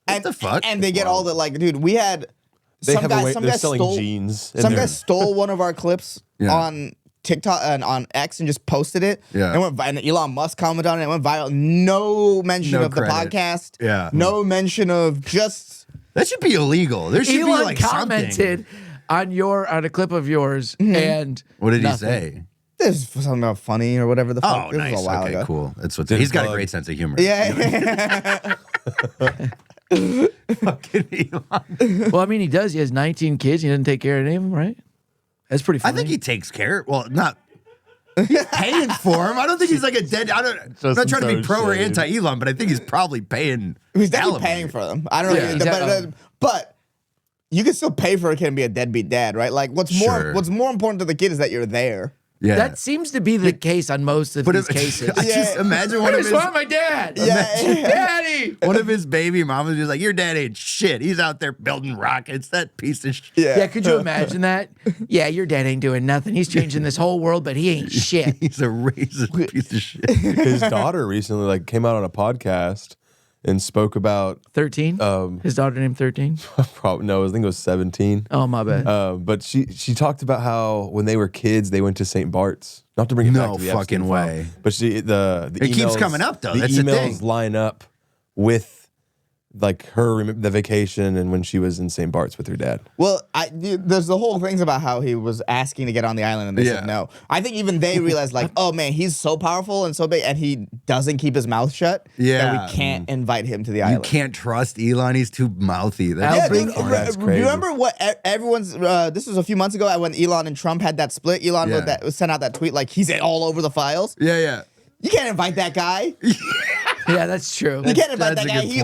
what the fuck? And they get all the like, dude. We had. They Some have a guy, way, some they're guy selling stole, jeans. Some guy stole one of our clips Yeah. on TikTok and on X and just posted it. Yeah. And Elon Musk commented on it. It went viral. No mention No of credit. the podcast. Yeah. No mention of just. That should be illegal. There should Elon be like commented something. on a clip of yours, and What did nothing. he say? This was something about funny or whatever the fuck. Oh, This nice. was a while Okay, ago. cool. That's what he's got a great sense of humor. Yeah. Fucking Elon. well, I mean, he does. He has 19 kids. He doesn't take care of any of them, right? That's pretty I funny. think he takes care. Well, not. He's paying for him. I don't think he's like a dead. I'm not trying to be pro or anti Elon, but I think he's probably paying. He's definitely alimony. paying for them. I don't know. Yeah, But you can still pay for a kid and be a deadbeat dad, right? Like what's Sure. more important to the kid is that you're there. Yeah. that seems to be the case on most of these cases. I just imagine I one of just his want my dad. Yeah. Daddy. one of his baby mamas is like, your dad ain't shit. He's out there building rockets. That piece of shit. Yeah, could you imagine that? Yeah, your dad ain't doing nothing. He's changing this whole world, but he ain't shit. He's a racist piece of shit. His daughter recently like came out on a podcast and spoke about 13? His daughter named 13? probably no, I think it was 17. Oh, my bad. But she talked about how when they were kids they went to St. Bart's. Not to bring it back No to the fucking Epstein way. file, but the It keeps emails- coming up, though. The That's the emails thing. line up with like the vacation and when she was in St. Bart's with her dad. Well, there's the whole things about how he was asking to get on the island and they said no. I think even they realized like, oh man, he's so powerful and so big, and he doesn't keep his mouth shut. Yeah. that we can't invite him to the You island. can't trust Elon. He's too mouthy. That's Yeah, big dude, for him. That's do you crazy. remember what everyone's? This was a few months ago when Elon and Trump had that split. Elon Yeah. sent out that tweet like he's all over the files. Yeah. You can't invite that guy. Yeah, that's true. You can't invite That's that a guy. good He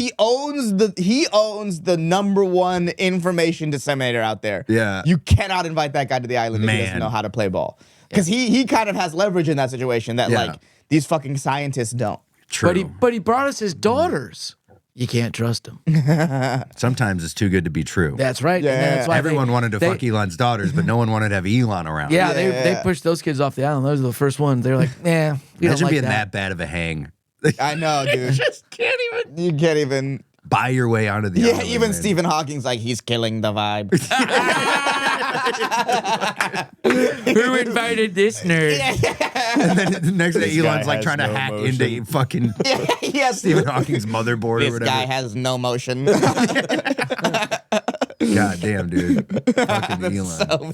point. owns the number one information disseminator out there. Yeah. You cannot invite that guy to the island if he doesn't Man. know how to play ball. Because he kind of has leverage in that situation that Yeah. like these fucking scientists don't. True. But he brought us his daughters. You can't trust him. Sometimes it's too good to be true. That's right. Yeah. And that's why Everyone wanted to fuck Elon's daughters, but no one wanted to have Elon around. Yeah, Yeah. they pushed those kids off the island. Those are the first ones. They were like, nah, we don't Imagine like being that. that bad of a hang. I know, dude. Just can't even You can't even. buy your way onto the Yeah, island. even man. Stephen Hawking's like he's killing the vibe. Who invited this nerd? And then the next day, This guy Elon's like has trying to no hack emotion. into fucking Yes, Stephen Hawking's motherboard or this whatever. guy has no motion. God damn, dude. Fucking Elon. So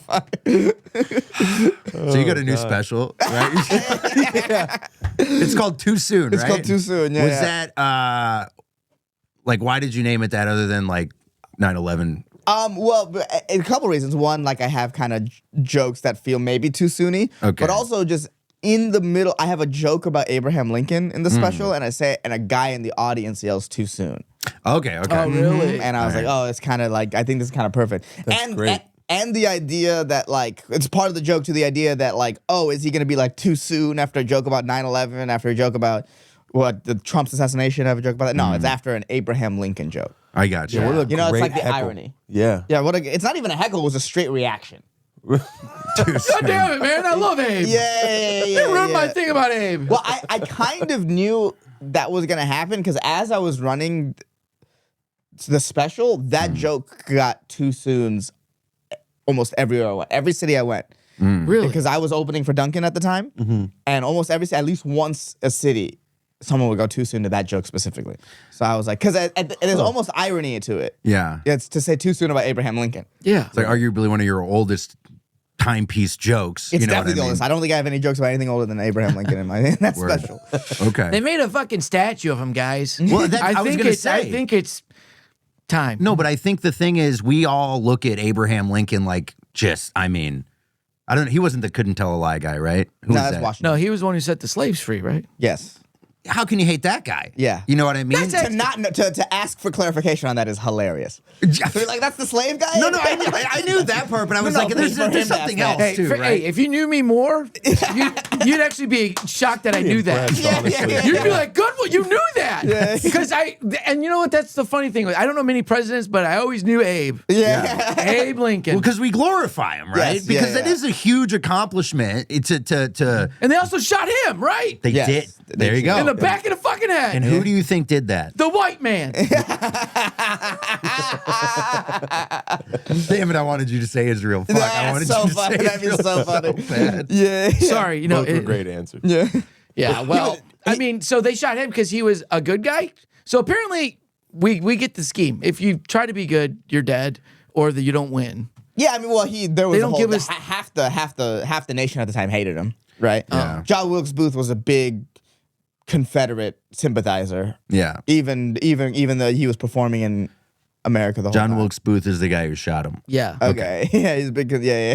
So you got a new special, right? It's called Too Soon, It's right? called Too Soon, yeah, Was yeah. that like why did you name it that other than like 9/11? Well, a couple reasons. One, like I have kind of jokes that feel maybe too soony. Okay. But also just in the middle, I have a joke about Abraham Lincoln in the special, and I say, and a guy in the audience yells too soon. Okay. Oh, really? And I was like, oh, it's kind of like, I think this is kind of perfect. That's great. And the idea that like, it's part of the joke to the idea that like, oh, is he going to be like too soon after a joke about 9/11, after a joke about what the Trump's assassination, have a joke about that? No, it's after an Abraham Lincoln joke. I got you. What a You know, it's great like the heckle. irony. Yeah. Yeah, it's not even a heckle, it was a straight reaction. Too God Soon. damn it, man. I love Abe. Yeah. You ruined my thing about Abe. Well, I kind of knew that was going to happen because as I was running the special, that joke got too soon's almost everywhere I went. Every city I went. Really? Because I was opening for Duncan at the time. And almost every city, at least once a city, someone would go too soon to that joke specifically. So I was like, because there's almost irony to it. Yeah. It's to say too soon about Abraham Lincoln. Yeah. It's like arguably one of your oldest timepiece jokes. It's you know definitely what the I mean? oldest. I don't think I have any jokes about anything older than Abraham Lincoln in that Word. special. Okay. They made a fucking statue of him, guys. Well, that- I was think gonna it's I say. think it's time. No, but I think the thing is we all look at Abraham Lincoln like just, I mean, I don't know. He wasn't the couldn't tell a lie guy, right? Who No, was that's that? Washington. No, he was the one who set the slaves free, right? Yes. How can you hate that guy? Yeah. You know what I mean? To ask for clarification on that is hilarious. You're like, that's the slave guy? No, I knew that part, but I was No, like, no, there's for him, something that's else bad. too, right? Hey, if you knew me more, you'd actually be shocked that I knew that. Impressed, honestly. You'd be like, good, well, you knew that. Because and you know what? That's the funny thing. I don't know many presidents, but I always knew Abe. Yeah. Abe Lincoln. Well, because we glorify him, right? Yes, because yeah, that is a huge accomplishment. It's to And they also shot him, right? they Yes. did. There you go. In the back of the fucking head. And who do you think did that? The white man. Damn it! I wanted you to say Israel. Fuck! I wanted so you to funny. say That'd be Israel so funny. bad. Yeah. Sorry, you know. Both were great answers. Yeah. Yeah, well, I mean, so they shot him because he was a good guy. So apparently, we get the scheme. If you try to be good, you're dead, or that you don't win. Yeah, I mean, well, there was They don't give us- half the nation at the time hated him, right? Yeah. John Wilkes Booth was a big Confederate sympathizer, Yeah. even though he was performing in America the whole time. John Wilkes Booth is the guy who shot him. Yeah. Okay. Yeah, he's big. Yeah.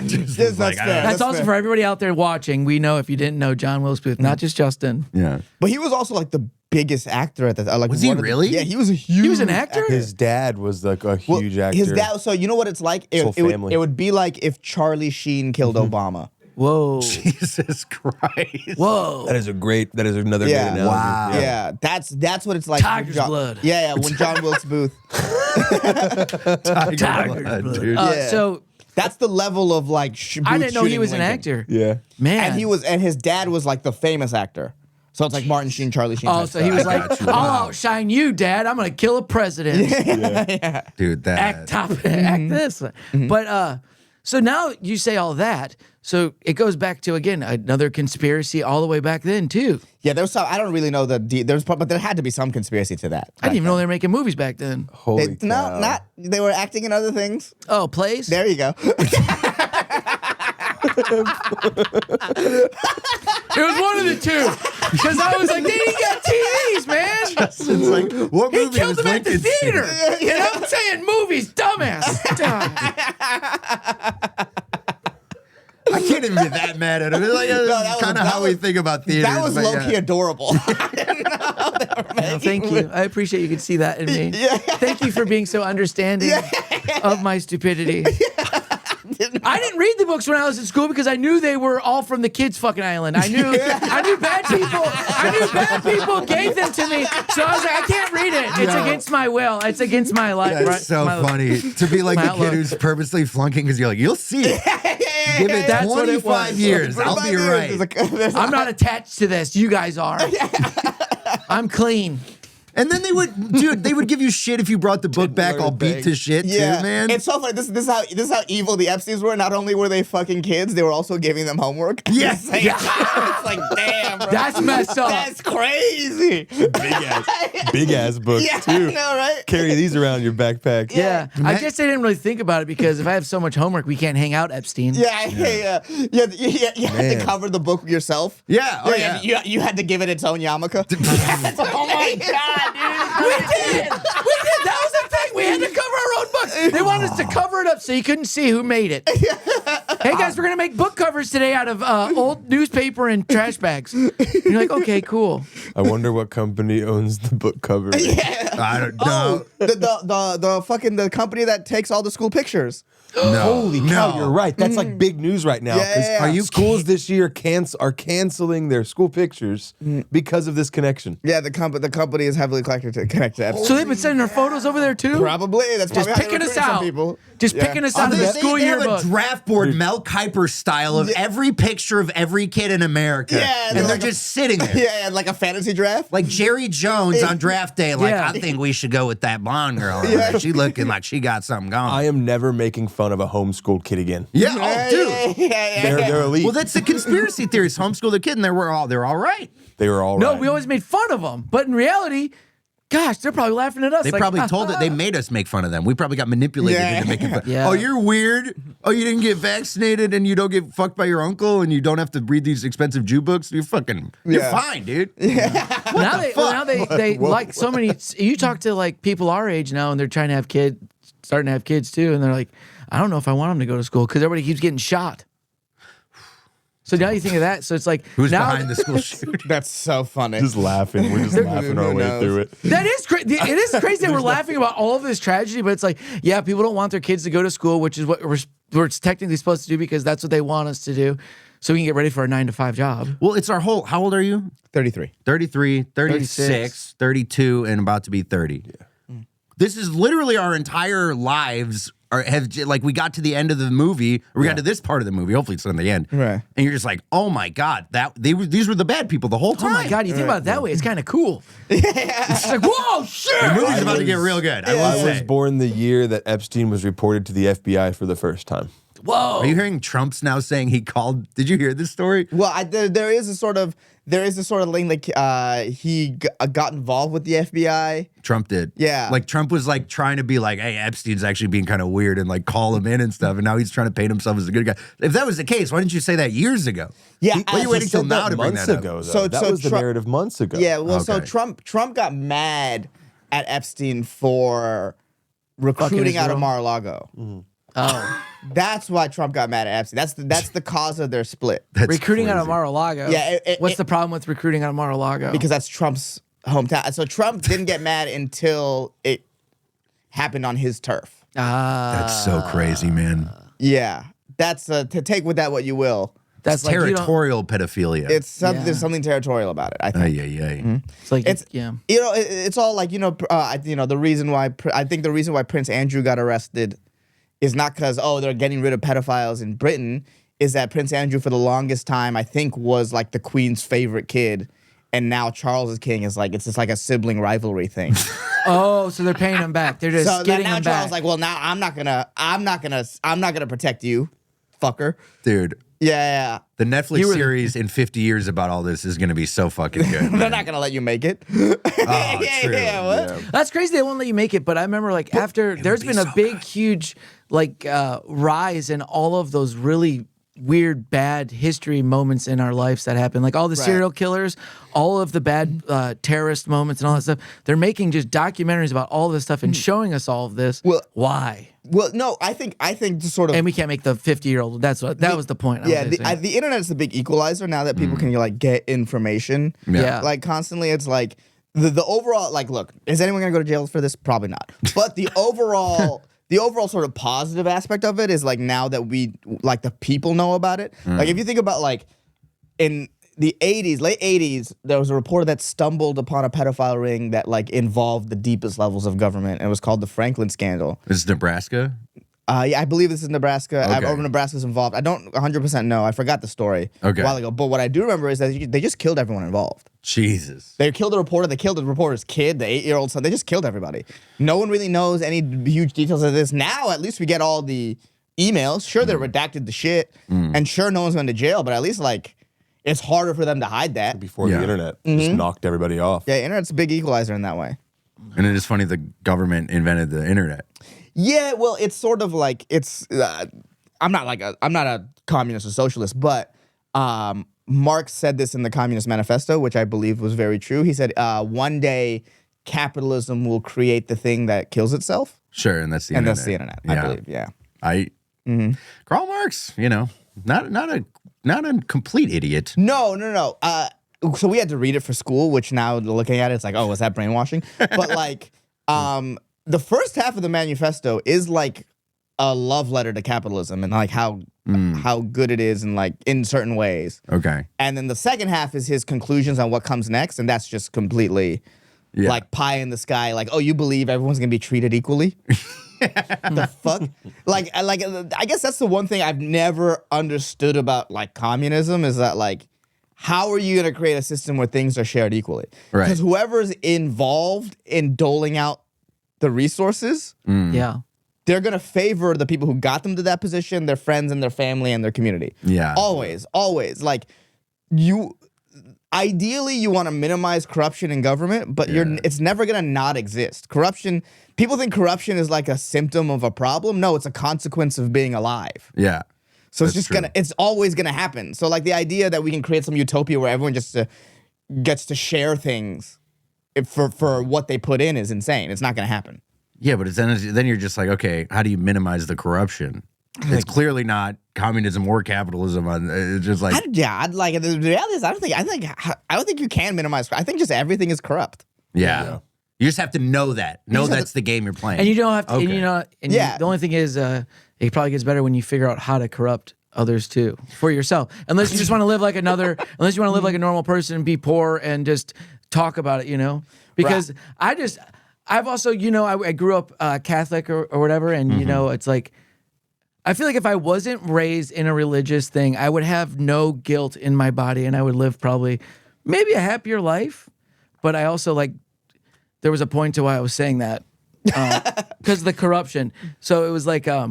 Just Yes, was like, that's I fair. don't- That's also fair. for everybody out there watching. We know if you didn't know John Wilkes Booth, not just Justin. Yeah. But he was also like the biggest actor at the time. Like, Was he one of the- really? Yeah, he was a huge. He was an actor? His dad was like a Well, huge actor. His dad. So you know what it's like? whole family. It would be like if Charlie Sheen killed Obama. Whoa. Jesus Christ. Whoa. That is another Yeah. great analogy. Wow. Yeah, that's what it's like. when Tiger's blood. Yeah, when John Wilkes Booth. Tiger blood, dude. Yeah. So That's the level of like. I didn't know he shooting was an Lincoln. actor. Yeah. Man. And his dad was like the famous actor. So it's like Martin Sheen, Charlie Sheen. Oh, type so he was stuff. like, I'll outshine you, Dad. I'm gonna kill a president. Dude, that. Act this. But so now you say all that. So it goes back to again another conspiracy all the way back then too. Yeah, there was some. I don't really know but there had to be some conspiracy to that. I didn't even know they were making movies back then. Holy cow. No, not they were acting in other things. Oh, plays? There you go. It was one of the two. Because I was like, they didn't get TVs, man. It's like, what He movie killed was them at the Lincoln theater. seeing? And I'm saying movies, dumbass. I can't even get that mad at him. It's like, that was- kind of that how we was- think about theaters. That was but low yeah. key adorable. No, thank you. I appreciate you could see that in me. Thank you for being so understanding of my stupidity. I didn't read the books when I was in school because I knew they were all from the kids' fucking island. I knew bad people. I knew bad people gave them to me. So I was like, I can't read it. It's against my will. It's against my life. That's right? so My- funny to be like my the outlook. kid who's purposely flunking because you're like, you'll see. Give it That's what it 25 was. years. I'll be right. I'm not attached to this. You guys are. I'm clean. And then they would give you shit if you brought the book back all beat to shit too, man. It's so funny. This is how evil the Epsteins were. Not only were they fucking kids, they were also giving them homework. Yes. It's like, damn, bro. That's messed up. That's crazy. Big ass books Yeah, too. I know, right? Carry these around in your backpack. Yeah. I guess they didn't really think about it because if I have so much homework, we can't hang out, Epstein. Yeah. You had to cover the book yourself. Yeah. Oh, yeah. You had to give it its own yarmulke. Oh my god, dude. We did. That was the thing. We had to cover our own books. They wanted us to cover it up so you couldn't see who made it. Hey guys, we're gonna make book covers today out of old newspaper and trash bags. And you're like, okay, cool. I wonder what company owns the book cover. I don't know. The company that takes all the school pictures. No. Holy cow, you're right. That's like big news right now. Yeah, 'cause yeah, yeah. schools this year are canceling their school pictures because of this connection. Yeah, the company is heavily connected to Epstein. So they've been sending our photos over there too? Probably. That's Just probably how they picking us recruit some out. people. Just Yeah. picking us out of the They school have yearbook. a draft board, Mel Kiper style, of every picture of every kid in America. Yeah, and they're like just sitting there. Yeah, like a fantasy draft. Like Jerry Jones on draft day, like, Yeah. I think we should go with that blonde girl. over there. She looking like she got something going. I am never making fun of a homeschooled kid again. yeah, oh, dude. They're elite. Well, that's the conspiracy theories. Homeschool the kid, and they're all right. they were all No, right. we always made fun of them. But in reality, gosh, they're probably laughing at us. They like, probably told it. They made us make fun of them. We probably got manipulated Yeah. into making fun. Yeah. Oh, you're weird. Oh, you didn't get vaccinated, and you don't get fucked by your uncle, and you don't have to read these expensive Jew books. You're Yeah. fine, dude. now they like so many. You talk to like people our age now, and they're trying to have kids, starting to have kids too, and they're like, I don't know if I want them to go to school because everybody keeps getting shot. So now you think of that. So it's like Who's now, behind the school shooting? That's so funny. Just laughing. We're just laughing our way through it. That is crazy. It is crazy that we're laughing about all of this tragedy, but it's like, yeah, people don't want their kids to go to school, which is what we're technically supposed to do because that's what they want us to do. So we can get ready for our 9-to-5 job. Well, it's our whole. How old are you? 33. 33, 36, 32, and about to be 30. Yeah. This is literally our entire lives. We got to the end of the movie, or we got to this part of the movie. Hopefully, it's not the end. Right. And you're just like, oh my god, these were the bad people the whole time. Oh my God, you think about it that way, it's kind of cool. It's like, whoa, shit! The movie's about to get real good. I was born the year that Epstein was reported to the FBI for the first time. Whoa. Are you hearing Trump's now saying he called? Did you hear this story? Well, there is a sort of link like he got involved with the FBI. Trump did. Yeah. Like Trump was like trying to be like, hey, Epstein's actually being kind of weird and like call him in and stuff. And now he's trying to paint himself as a good guy. If that was the case, why didn't you say that years ago? Yeah. Why are you waiting till now to bring months that ago, up? though. That was the narrative months ago. Yeah. Well, so Okay. Trump got mad at Epstein for recruiting out of Israel. Mar-a-Lago. Mm-hmm. Oh. That's why Trump got mad at Epstein. That's the cause of their split. That's Recruiting out of crazy. Mar-a-Lago. Yeah, What's the problem with recruiting out of Mar-a-Lago? Because that's Trump's hometown. So Trump didn't get mad until it happened on his turf. That's so crazy, man. Yeah. That's to take with that what you will. that's like you don't- Territorial pedophilia. There's something territorial about it, I think. It's like It's yeah. It's all like the reason why I think the reason why Prince Andrew got arrested is not because they're getting rid of pedophiles in Britain. Is that Prince Andrew for the longest time I think was like the Queen's favorite kid, and now Charles is king. Is like it's just like a sibling rivalry thing. Oh, so they're paying him back. They're just So getting now him Charles back. is like, well, now I'm not gonna protect you, fucker. Dude, Yeah. the Netflix You were the- series in 50 years about all this is going to be so fucking good. They're man. not gonna let you make it. Oh, true. What? That's crazy. They won't let you make it. But I remember, like, after there's been a big, huge, like, rise in all of those really weird, bad history moments in our lives that happen. Like all the serial killers, all of the bad terrorist moments and all that stuff. They're making just documentaries about all this stuff and showing us all of this. Well- why? Well, no, I think just sort of. And we can't make the 50-year-old. That was the point. Yeah, the internet is the big equalizer now that people can like get information. Yeah. Like constantly, it's like the overall like, look, is anyone gonna go to jail for this? Probably not. But the overall. The overall sort of positive aspect of it is like now that we like the people know about it. Like if you think about like in the 80s, late 80s, there was a reporter that stumbled upon a pedophile ring that like involved the deepest levels of government. And it was called the Franklin scandal. This is Nebraska? Yeah, I believe this is Nebraska. Okay. Or Nebraska's involved. I don't 100% know. I forgot the story a while ago. But what I do remember is that they just killed everyone involved. Jesus. They killed the reporter. They killed the reporter's kid, the 8-year-old son. They just killed everybody. No one really knows any huge details of this. Now, at least we get all the emails. Sure, they redacted the shit. And sure, no one's going to jail. But at least, like, it's harder for them to hide that. Before the internet just knocked everybody off. Yeah, internet's a big equalizer in that way. And it is funny the government invented the internet. Yeah, well, it's sort of like it's. I'm not a communist or socialist, but Marx said this in the Communist Manifesto, which I believe was very true. He said, "One day, capitalism will create the thing that kills itself." Sure, and that's the And internet. that's the internet, I believe. Yeah. Karl Marx, not a complete idiot. No. So we had to read it for school, which now looking at it, it's like, oh, was that brainwashing? But like, the first half of the manifesto is like a love letter to capitalism and like how good it is and like in certain ways. Okay. And then the second half is his conclusions on what comes next, and that's just completely like pie in the sky. Like, oh, you believe everyone's gonna be treated equally? The fuck? Like, I guess that's the one thing I've never understood about like communism is that like, how are you gonna create a system where things are shared equally? Right. Because whoever's involved in doling out the resources, Yeah. they're gonna favor the people who got them to that position, their friends and their family and their community. Yeah. Always. Like ideally you want to minimize corruption in government, but it's never gonna not exist. Corruption, people think corruption is like a symptom of a problem. No, it's a consequence of being alive. Yeah. So That's it's just true. it's always gonna happen. So like the idea that we can create some utopia where everyone just gets to share things for what they put in is insane. It's not gonna happen. Yeah, but then you're just like, okay, how do you minimize the corruption? It's clearly not communism or capitalism. It's just like I'd like the reality is I don't think you can minimize. I think just everything is corrupt. yeah. You just have to know that. Know that's the game you're playing. And you don't have to. Okay. And, you know, and the only thing is, it probably gets better when you figure out how to corrupt others too for yourself. Unless you just want to live like unless you want to live like a normal person and be poor and just talk about it, you know. Because I've also, you know, I grew up Catholic or whatever, and you know, it's like, I feel like if I wasn't raised in a religious thing, I would have no guilt in my body, and I would live probably maybe a happier life. But I also like. There was a point to why I was saying that because of the corruption. So it was like I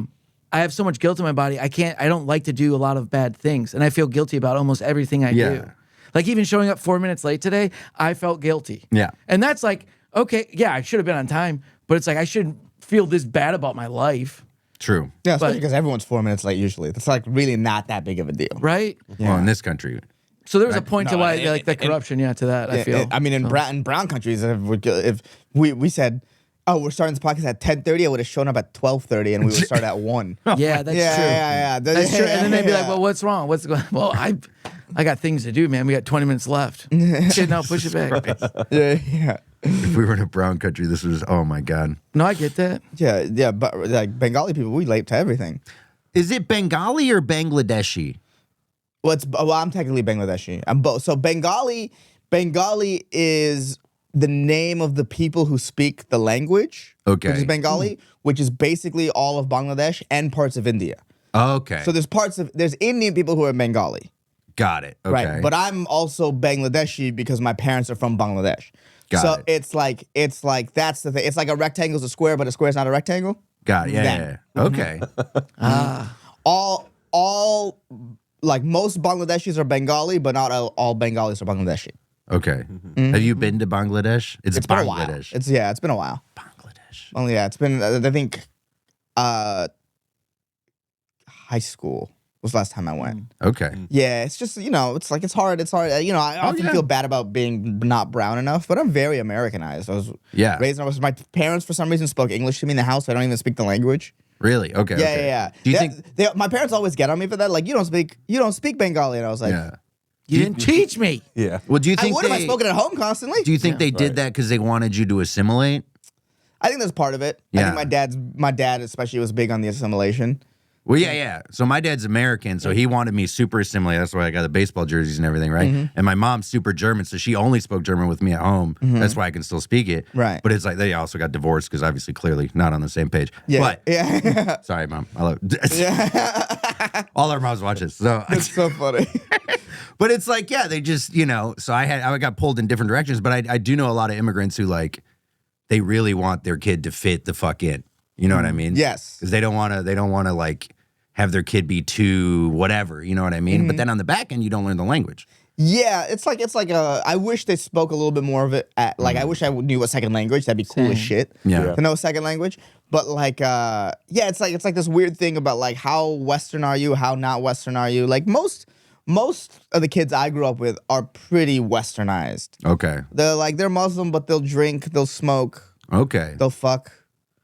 have so much guilt in my body. I don't like to do a lot of bad things, and I feel guilty about almost everything I do. Like even showing up 4 minutes late today, I felt guilty. Yeah, and that's like okay, yeah, I should have been on time, but it's like I shouldn't feel this bad about my life. True. Yeah, especially because everyone's 4 minutes late usually. That's like really not that big of a deal, right? Yeah. Well, in this country. So there was a point to why, like the corruption, to that. I feel. I mean, in brown countries, if we said, "Oh, we're starting this podcast at 10:30," I would have shown up at 12:30, and we would start at 1. Yeah, that's true. Yeah. That's true. And then they'd be like, "Well, what's wrong? What's going?" Well, I got things to do, man. We got 20 minutes left. Shit, no, push it back. Yeah. If we were in a brown country, this was oh my god. No, I get that. Yeah, but like Bengali people, we late to everything. Is it Bengali or Bangladeshi? Well, I'm technically Bangladeshi. I'm both. So Bengali is the name of the people who speak the language. Okay. Which is Bengali, which is basically all of Bangladesh and parts of India. Okay. So there's Indian people who are Bengali. Got it. Okay. Right. But I'm also Bangladeshi because my parents are from Bangladesh. Got it. It's like that's the thing. It's like a rectangle's a square, but a square's not a rectangle. Got it. Yeah. Okay. All like most Bangladeshis are Bengali, but not all Bengalis are Bangladeshi. Okay. Have you been to Bangladesh? It's been a while. Bangladesh. It's been a while. Bangladesh. Well, yeah, it's been. I think high school was the last time I went. Okay. Yeah, it's just it's hard. It's hard. I often feel bad about being not brown enough, but I'm very Americanized. I was raised. My parents for some reason spoke English to me in the house. I don't even speak the language. Really? Okay. Yeah. Do you think my parents always get on me for that? Like, you don't speak Bengali, and I was like, you didn't teach me. Yeah. Well, do you I think would if I spoken at home constantly. Do you think they did that because they wanted you to assimilate? I think that's part of it. Yeah. I think my dad especially was big on the assimilation. Well, yeah. So my dad's American, so he wanted me super assimilate. That's why I got the baseball jerseys and everything, right? And my mom's super German, so she only spoke German with me at home. That's why I can still speak it. Right. But it's like they also got divorced because obviously, clearly not on the same page. Yeah. But sorry, Mom. I love all our moms watch this. So It's so funny. But it's like, yeah, they just, so I got pulled in different directions, but I do know a lot of immigrants who like they really want their kid to fit the fuck in. You know what I mean? Yes. Because they don't want to like have their kid be too whatever, you know what I mean? But then on the back end, you don't learn the language. Yeah, it's like I wish they spoke a little bit more of it. I wish I knew a second language. That'd be cool as shit. Yeah. To know a second language. But like, it's like this weird thing about like how Western are you, how not Western are you. Like most of the kids I grew up with are pretty Westernized. Okay. They're Muslim, but they'll drink, they'll smoke, Okay. they'll fuck,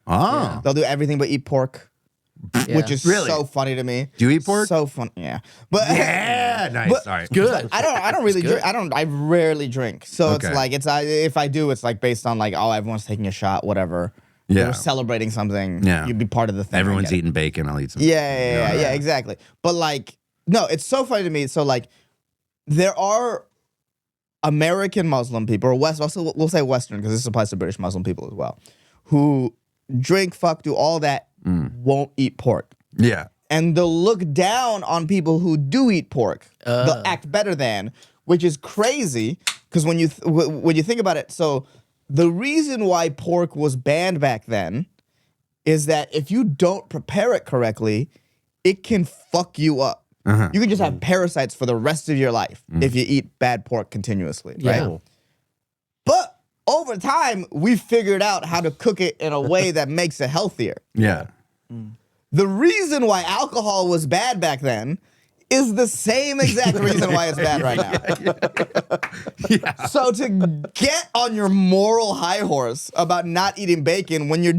Oh. they'll do everything but eat pork. Yeah. Which is Really? so funny to me. Do you eat pork? So fun, yeah. But Yeah, nice. But- Sorry. Good. I don't really drink. I rarely drink. So Okay. it's like if I do, it's like based on like everyone's taking a shot, whatever. Yeah. We're celebrating something. Yeah. You'd be part of the thing. Everyone's I get it. eating bacon. I'll eat some. Yeah, exactly. But like, no, it's so funny to me. So like, there are American Muslim people, or we'll say Western because this applies to British Muslim people as well, who drink, fuck, do all that, won't eat pork. Yeah. And they'll look down on people who do eat pork. They'll act better than, which is crazy because when you think about it, so the reason why pork was banned back then is that if you don't prepare it correctly, it can fuck you up. You can just have parasites for the rest of your life if you eat bad pork continuously, right? Yeah. But over time, we figured out how to cook it in a way that makes it healthier. Yeah. The reason why alcohol was bad back then is the same exact reason why it's bad right now. So to get on your moral high horse about not eating bacon when you're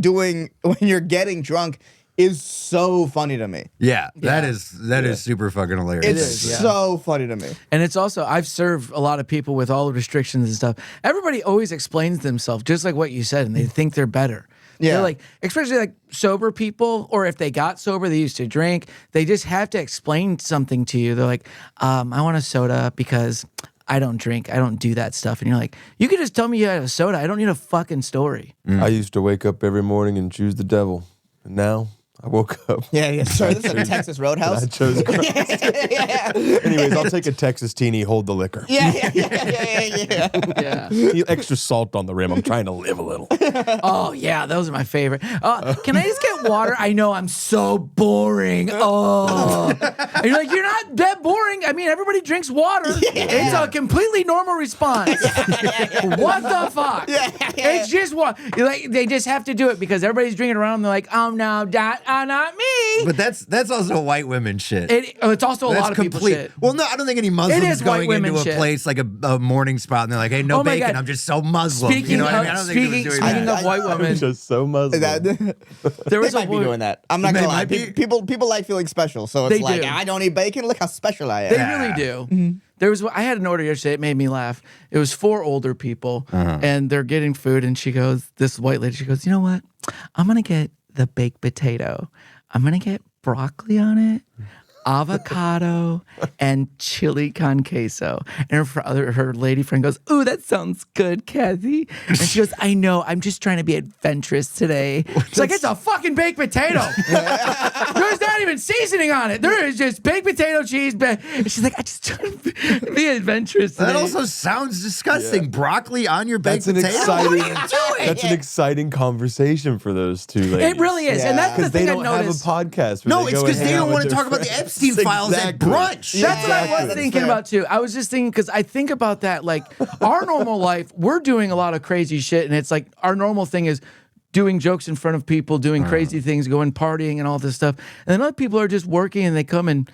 getting drunk is so funny to me. Yeah, that is super fucking hilarious. It's so funny to me. And it's also, I've served a lot of people with all the restrictions and stuff. Everybody always explains themselves, just like what you said, and they think they're better. Yeah. They're like, especially like sober people, or if they got sober, they used to drink. They just have to explain something to you. They're like, I want a soda because I don't drink. I don't do that stuff. And you're like, you can just tell me you had a soda. I don't need a fucking story. I used to wake up every morning and choose the devil. And now I woke up. Yeah. Sorry, this is a Texas Roadhouse. I chose Christ. Anyways, I'll take a Texas teeny, hold the liquor. Yeah. Extra salt on the rim. I'm trying to live a little. Oh, yeah, those are my favorite. Can I just get water? I know I'm so boring. Oh. And you're like, you're not that boring. I mean, everybody drinks water. It's a completely normal response. What the fuck? It's just water. Like, they just have to do it because everybody's drinking around. They're like, oh, no, not me. But that's also white women shit. It's also a lot of people shit. Well, no, I don't think any Muslims going into a shit. place like a morning spot and they're like, hey, no bacon. God. I'm just so Muslim. Speaking you know what I mean? I don't think speaking of white women, I'm just so Muslim. There was might be doing that. I'm not gonna lie. People like feeling special, so it's like I don't eat bacon. Look how special I am. They really do. There was I had an order yesterday. It made me laugh. It was 4 older people, and they're getting food. And she goes, this white lady, she goes, you know what? I'm gonna get the baked potato. I'm gonna get broccoli on it, avocado, and chili con queso. And her lady friend goes, ooh, that sounds good, Kathy. And she goes, I know, I'm just trying to be adventurous today. She's like, it's a fucking baked potato. There's not even seasoning on it. There is just baked potato, cheese. And she's like, I just trying to be adventurous today. That also sounds disgusting. Yeah. Broccoli on your baked potato? Exciting, what are you doing? That's an exciting conversation for those two ladies. It really is. Yeah. And that's the thing I noticed. They don't have a podcast. No, it's because they don't want to talk about the Epstein files at brunch. That's what I was thinking about too. I was just thinking because I think about that, like our normal life, we're doing a lot of crazy shit, and it's like our normal thing is doing jokes in front of people, doing crazy things, going partying and all this stuff. And then other people are just working and they come and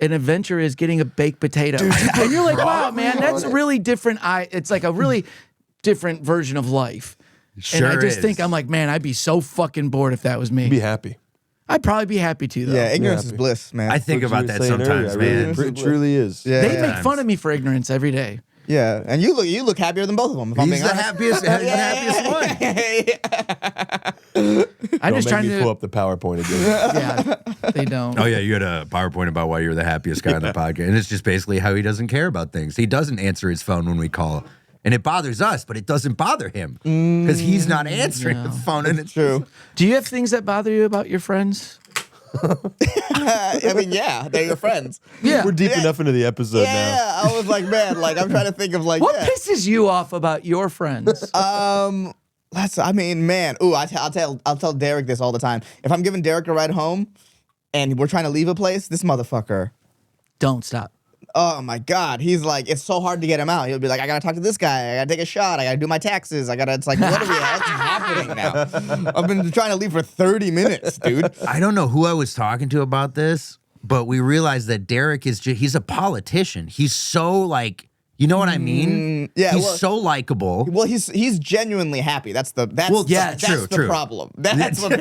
an adventure is getting a baked potato. And you're like, wow, man, that's really different. It's like a really different version of life. Sure and I just think I'm like, man, I'd be so fucking bored if that was me. You'd be happy. I'd probably be happy too, though. Yeah, ignorance is bliss, man. I think about that sometimes, man. It truly is. Yeah, they make fun of me for ignorance every day. Yeah, and you look happier than both of them. If I'm being honest. Happiest one. I'm just trying to pull up the PowerPoint again. Yeah, they don't. Oh yeah, you had a PowerPoint about why you're the happiest guy on the podcast, and it's just basically how he doesn't care about things. He doesn't answer his phone when we call. And it bothers us, but it doesn't bother him because he's not answering the phone. And it's true. Do you have things that bother you about your friends? I mean, yeah, they're your friends. Yeah, we're deep enough into the episode now. Yeah, I was like, man, like I'm trying to think of like what pisses you off about your friends. I mean, man. Ooh, I'll tell Deric this all the time. If I'm giving Deric a ride home, and we're trying to leave a place, this motherfucker. Don't stop. Oh my God, he's like, it's so hard to get him out. He'll be like, I gotta talk to this guy. I gotta take a shot. I gotta do my taxes. It's like, what's happening now? I've been trying to leave for 30 minutes, dude. I don't know who I was talking to about this, but we realized that Deric he's a politician. He's so like, you know what I mean? Yeah, he's so likable. Well, he's genuinely happy. That's the problem. That's what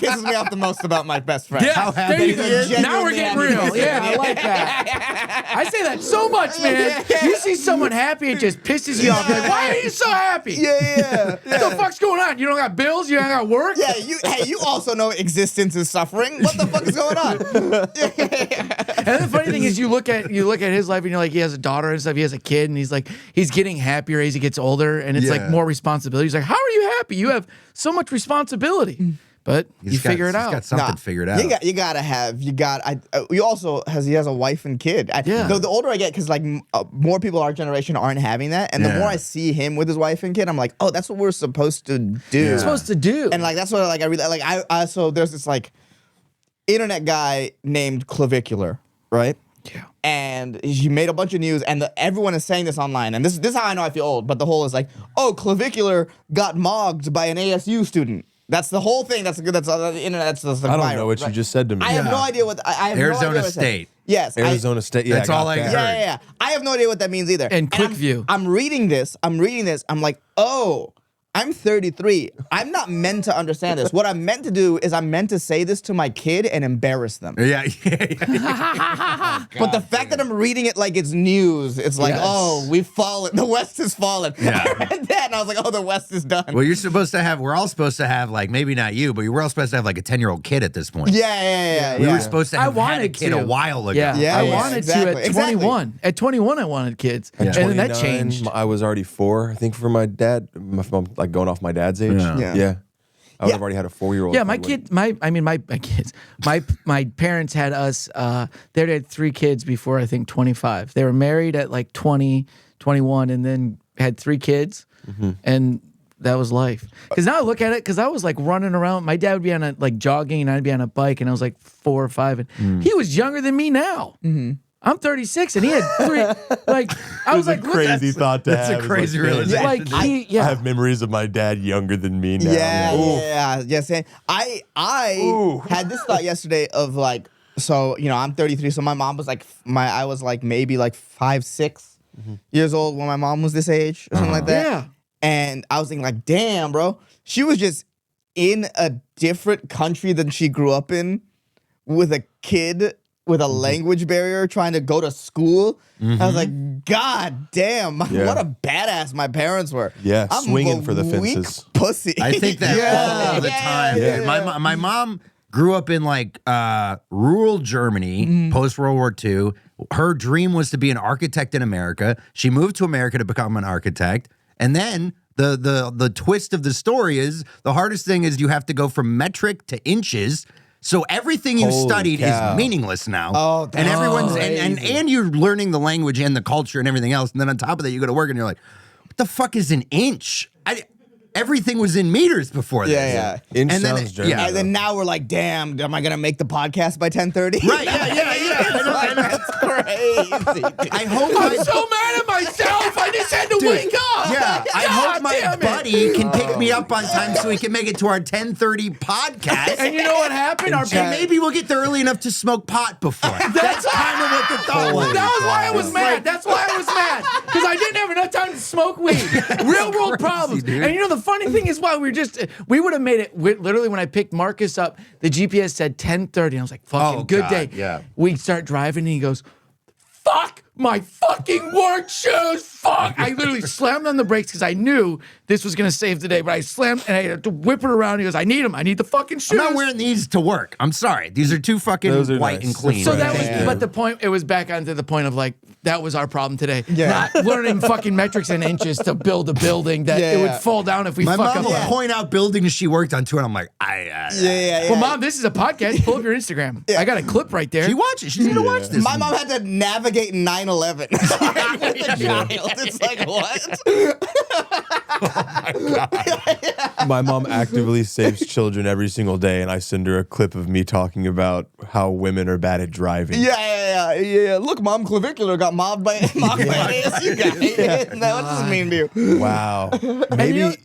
pisses me off the most about my best friend. Yeah, how happy he is. Now we're getting real. Yeah, I like that. I say that so much, man. You see someone happy, it just pisses you off. You're like, why are you so happy? Yeah. What the fuck's going on? You don't got bills? You don't got work? Yeah, you also know existence is suffering. What the fuck is going on? And the funny thing is, you look at his life and you're like, he has a daughter and stuff. He has a kid, and he's getting happier as he gets older, and it's like more responsibility. He's like, how are you happy? You have so much responsibility, but you figure it out. He's got something figured out. He has a wife and kid. The older I get, because like more people our generation aren't having that, and the more I see him with his wife and kid, I'm like, oh, that's what we're supposed to do. We're supposed to do, and like that's what I really like. So there's this like internet guy named Clavicular, right? Yeah. And he made a bunch of news, and everyone is saying this online. And this is how I know I feel old. But the whole is like, oh, Clavicular got mogged by an ASU student. That's the whole thing. That's good. That's the internet. That's I don't know what you just said to me. I have no idea what I have. Arizona no idea State. Yes, Arizona State. Yeah, that's all I heard. Yeah. I have no idea what that means either. And quick view. I'm reading this. I'm like, oh. I'm 33. I'm not meant to understand this. What I'm meant to do is I'm meant to say this to my kid and embarrass them. Yeah. But the fact that I'm reading it like it's news, it's like, Yes. oh, we've fallen. The West has fallen. Yeah. I read that and I was like, oh, the West is done. Well, we're all supposed to have, like, maybe not you, but we're all supposed to have like a 10-year-old kid at this point. Yeah. We were supposed to I have had a wanted kid to. a while ago. Yeah, I wanted exactly. to at 21. At 21, I wanted kids. And then that 29, changed. I was already 4, I think, for my dad. Like going off my dad's age. Yeah. I would have already had a 4-year-old. Yeah, my parents had us, they had 3 kids before, I think, 25. They were married at like 20, 21, and then had 3 kids. And that was life. Because now I look at it, because I was like running around. My dad would be on a like jogging, and I'd be on a bike, and I was like 4 or 5, and he was younger than me now. I'm 36, and he had 3. Like I was like, crazy thought to have. That's a crazy realization. Like I have memories of my dad younger than me now. Yes. I had this thought yesterday of like, so I'm 33, so my mom was like, I was like maybe like 5, 6 years old when my mom was this age or something like that. Yeah. And I was thinking like, damn, bro, she was just in a different country than she grew up in with a kid with a language barrier trying to go to school. I was like, God damn, what a badass my parents were. Yeah, I'm swinging a for the weak fences. pussy. I think that all the time. Yeah. Dude. My mom grew up in like rural Germany post World War II. Her dream was to be an architect in America. She moved to America to become an architect. And then the twist of the story is the hardest thing is you have to go from metric to inches. So everything you Holy studied cow. is meaningless now. Oh, and everyone's crazy. and you're learning the language and the culture and everything else. And then on top of that, you go to work and you're like, what the fuck is an inch? Everything was in meters before this. Yeah. Inch And then sounds German. yeah. And then now we're like, damn, am I gonna make the podcast by 10:30? Right, yeah. That's crazy. I hope I'm so mad at myself. I just had to wake up. Yeah, I hope my damn it. buddy can pick me up on time so he can make it to our 10:30 podcast. And you know what happened? And maybe we'll get there early enough to smoke pot before. That's kind of what the thought was. That was why I was mad. That's why I was mad. Because I didn't have enough time to smoke weed. Real world problems. dude. And the funny thing is why we would have made it, literally when I picked Marcus up, the GPS said 10:30. And I was like, fucking good God, day. yeah. We start driving and he goes, fuck my fucking work shoes. Fuck. I literally slammed on the brakes because I knew this was going to save the day. But I slammed and I had to whip it around. He goes, I need them. I need the fucking shoes. I'm not wearing these to work. I'm sorry. These are too fucking Those are white nice. and clean. So that was, Yeah. but the point, it was back onto the point of like, that was our problem today. Yeah. Not learning fucking metrics and inches to build a building that it would Yeah. fall down if we My fuck mom up. will point out buildings she worked on too, and I'm like, Yeah. Well, Mom, this is a podcast. Pull up your Instagram. I got a clip right there. She watches. She's gonna watch this. My mom had to navigate 9/11 with a child. It's like, what? My mom actively saves children every single day, and I send her a clip of me talking about how women are bad at driving. Yeah. Look, Mom, clavicular got mobbed by an ASU guy. Now, what does this mean to you? Wow.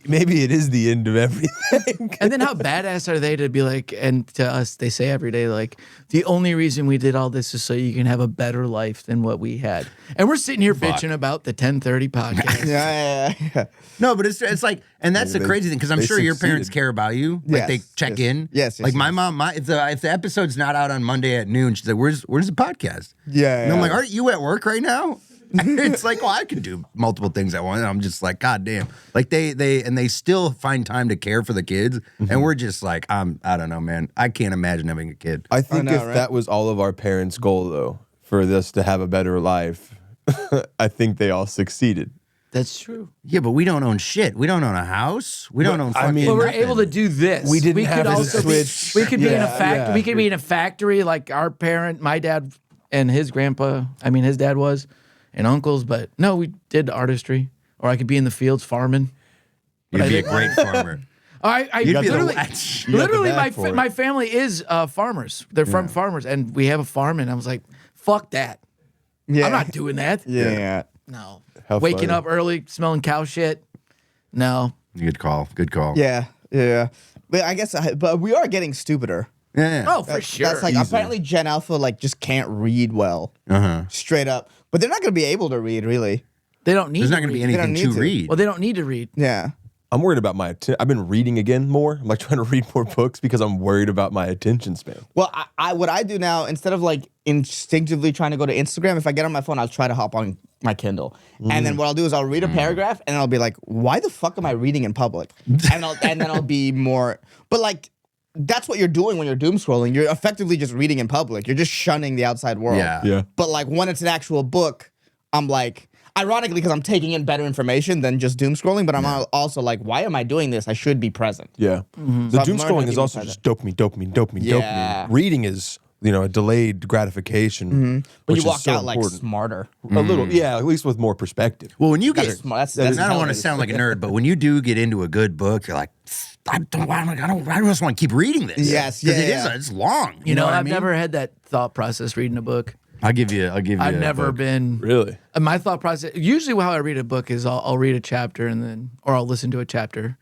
Maybe it is the end of everything. And then how badass are they to be like, and to us, they say every day, like, the only reason we did all this is so you can have a better life than what we had. And we're sitting here bitching about the 10:30 podcast. Yeah. No, but it's like, and that's the crazy thing because I'm they sure your parents succeeded. care about you. Like Yes, they check in. Yes, Like my yes. mom, if the episode's not out on Monday at noon, she's like, "Where's the podcast?" Yeah. And I'm like, "Aren't you at work right now?" It's like, well, I can do multiple things at once. And I'm just like, God damn. Like they still find time to care for the kids, and we're just like, I don't know, man. I can't imagine having a kid. I think know, if right? that was all of our parents' goal, though, for us to have a better life, I think they all succeeded. That's true. Yeah, but we don't own shit. We don't own a house. We don't own. I Fucking mean- But we're nothing. able to do this. We didn't have could to also switch. We could be in a Yeah, factory. yeah. We could be in a factory like our parent, my dad, and his grandpa. I mean, his dad was, and uncles. But no, we did artistry. Or I could be in the fields farming. You'd be a great farmer. I You'd be the literally, latch. You got the literally, bag for it. my family is farmers. They're from farmers, and we have a farm. And I was like, fuck that. Yeah. I'm not doing that. Yeah. No. How Waking funny. up early, smelling cow shit. No. Good call. Good call. Yeah. But I guess, but we are getting stupider. Yeah. Oh, for sure. That's like, apparently Gen Alpha, like, just can't read well. Straight up. But they're not going to be able to read, really. They don't need There's to not going to be read. anything need to to. read. Well, they don't need to read. Yeah. I'm worried about my I've been reading again more. I'm like trying to read more books because I'm worried about my attention span. Well, what I do now, instead of like instinctively trying to go to Instagram, if I get on my phone, I'll try to hop on my Kindle. And then what I'll do is I'll read a paragraph and I'll be like, why the fuck am I reading in public? And then I'll be more, but like, that's what you're doing when you're doom scrolling. You're effectively just reading in public. You're just shunning the outside world. Yeah. But like when it's an actual book, I'm like, ironically, because I'm taking in better information than just doom scrolling, but I'm also like, why am I doing this? I should be present. Yeah. The So doom I've learned scrolling to is be also present. just dopamine. Yeah. Reading is, a delayed gratification. But which you is walk so out like important. smarter. A little, yeah, at least with more perspective. Well, when you get, That's I don't want to intelligence. sound like a nerd, but when you do get into a good book, you're like, I just want to keep reading this. Yes, because yeah. it's long. You know, what I I've mean? never had that thought process reading a book. I'll give you. I've a never book. been. Really? My thought process, usually how I read a book is I'll read a chapter or I'll listen to a chapter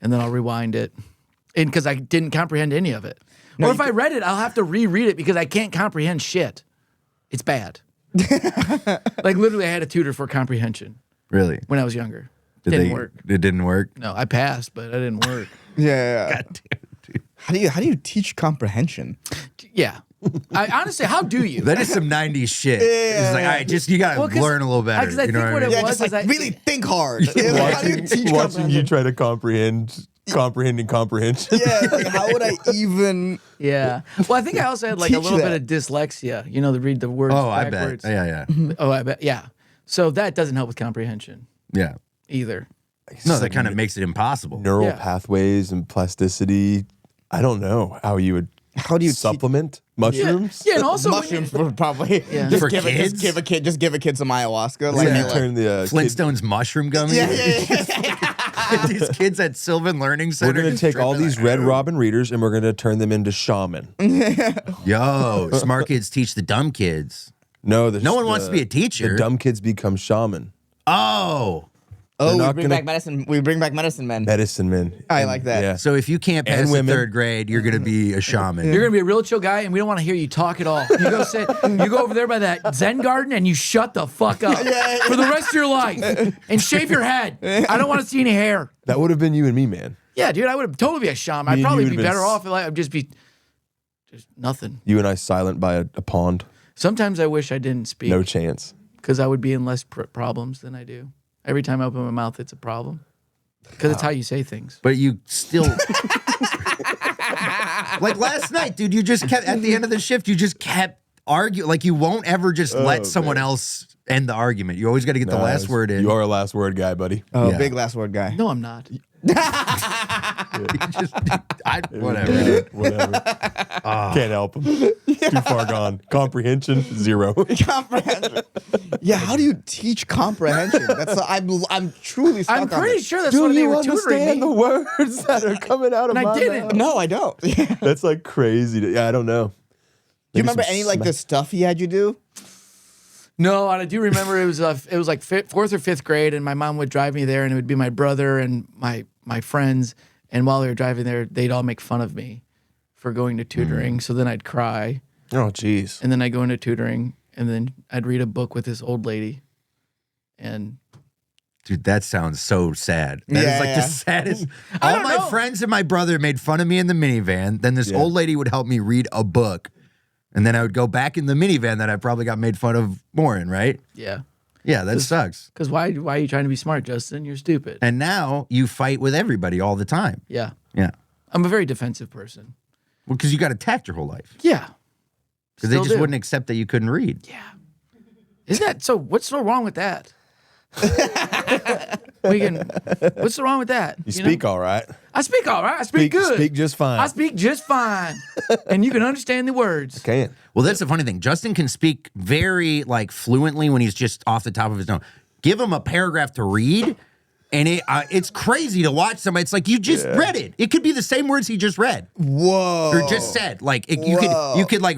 and then I'll rewind it. And because I didn't comprehend any of it. Or if I read it, I'll have to reread it because I can't comprehend shit. It's bad. Like literally I had a tutor for comprehension Really? when I was younger. Did Didn't they- work. It didn't work. No, I passed, but I didn't work. Yeah. God damn, dude. How do you teach comprehension? Yeah. I honestly, how do you? That is some '90s shit. It's like, all right, you gotta Well, 'cause- learn a little better. 'cause I You know think what I what mean? it Yeah, was just like is I- really think hard. Like, how do you teach Watching you comprehension? try to comprehending comprehension. Yeah, like how would I even? Yeah. Well, I think I also had like a Teach little that. bit of dyslexia, to read the words Oh, I backwards. bet. Yeah. Oh, I bet. Yeah. So that doesn't help with comprehension Yeah. either. No, that kind of makes it impossible. Neural Yeah. pathways and plasticity. I don't know how you would. How do you supplement mushrooms? Yeah, and also when mushrooms would probably Yeah. just For give kids? just give a kid some ayahuasca. Like, Yeah, you like- turn the kid, Flintstones mushroom gummies. yeah. These kids at Sylvan Learning Center. we're gonna just take all tripping these like, Red Robin readers and we're gonna turn them into shaman. Yo, smart kids teach the dumb kids. No, No one wants to be a teacher. The dumb kids become shaman. Oh, Oh, we not bring gonna- back medicine. We bring back medicine men. Medicine men. I like that. Yeah. so if you can't pass And the women. third grade, you're gonna be a shaman. you're gonna be a real chill guy, and we don't want to hear you talk at all. You go over there by that Zen garden, and you shut the fuck up for the rest of your life, and shave your head. I don't want to see any hair. That would have been you and me, man. Yeah, dude, I would totally be a shaman. Me I'd and probably you be would've been better off if I'd just be just nothing. You and I silent by a pond. Sometimes I wish I didn't speak No chance. because I would be in less problems than I do. Every time I open my mouth, it's a problem because it's how you say things. But you still like last night, dude. You just kept at the end of the shift. You just kept arguing. Like you won't ever just let someone else end the argument. You always got to get the last word in. You are a last word guy, buddy. Oh, Yeah. big last word guy. No, I'm not. Whatever. Yeah, whatever. Can't help him. Too far gone. Comprehension, 0. Comprehension. Yeah, how do you teach comprehension? That's I'm truly stuck I'm on pretty it. sure that's what they were tutoring me. the words that are coming out of And I my didn't. mouth? No, I don't. Do you That's like crazy. Yeah, I don't know. remember any like the stuff he had you do? No, I do remember it was like fourth or fifth grade, and my mom would drive me there, and it would be my brother and my friends, and while they were driving there, they'd all make fun of me for going to tutoring. So then I'd cry, Oh, jeez. and then I'd go into tutoring, and then I'd read a book with this old lady, and Dude, that sounds so sad. That is Yeah, like yeah. the saddest. I All don't my know. friends and my brother made fun of me in the minivan. Then this Yeah. old lady would help me read a book. And then I would go back in the minivan that I probably got made fun of more in, right? yeah, Yeah, that sucks. because why are you trying to be smart, Justin? You're stupid. And now you fight with everybody all the time. Yeah, Yeah. I'm a very defensive person. Well, because you got attacked your whole life. Yeah, Because they Still just do. wouldn't accept that you couldn't read. yeah. Isn't that so? What's so wrong with that? What's so wrong with that? You know? speak all right. I speak all right. I speak good. Speak just fine. I speak just fine, and you can understand the words. Can't. Well, that's the funny thing. Justin can speak very like fluently when he's just off the top of his dome. Give him a paragraph to read, and it's crazy to watch somebody. It's like you just read it. It could be the same words he just read Whoa. or just said. Like you could like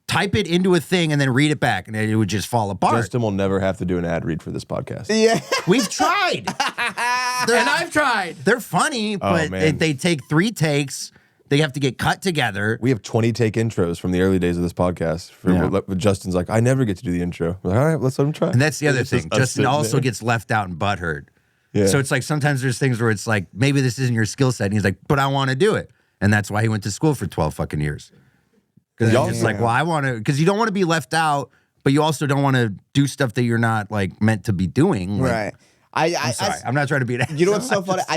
type it into a thing and then read it back, and it would just fall apart. Justin will never have to do an ad read for this podcast. Yeah. We've tried. And I've tried. They're funny, but man. they take 3 takes. They have to get cut together. We have 20 take intros from the early days of this podcast. Justin's like, I never get to do the intro. We're like, all right, let's let him try. And that's the other It's thing. just us Justin sitting also there. gets left out and butthurt. Yeah. So it's like sometimes there's things where it's like, maybe this isn't your skill set. And he's like, but I want to do it. And that's why he went to school for 12 fucking years. Because it's just like, well, I want to, because you don't want to be left out, but you also don't want to do stuff that you're not like meant to be doing. Like, Right. I'm sorry. I'm not trying to be an You know what's so funny? I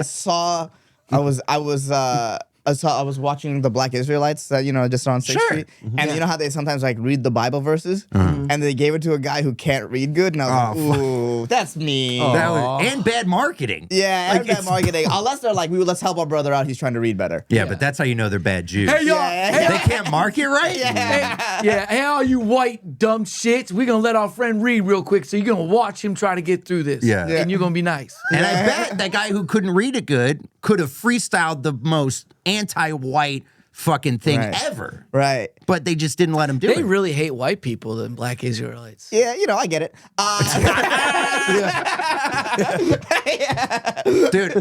was watching the Black Israelites that just on 6th Street, and you know how they sometimes like read the Bible verses, and they gave it to a guy who can't read good, and I was like, ooh, that's me. and bad marketing. Yeah, and bad marketing. Unless they're like, let's help our brother out. He's trying to read better. Yeah, but that's how you know they're bad Jews. Hey, y'all. Yeah. They can't market right? Hey, all you white dumb shits, we're going to let our friend read real quick, so you're going to watch him try to get through this. Yeah. And you're going to be nice. And I bet that guy who couldn't read it good could have freestyled the most anti-white fucking thing ever. Right. But they just didn't let him do it. They really hate white people than Black Israelites. Yeah, I get it. Dude,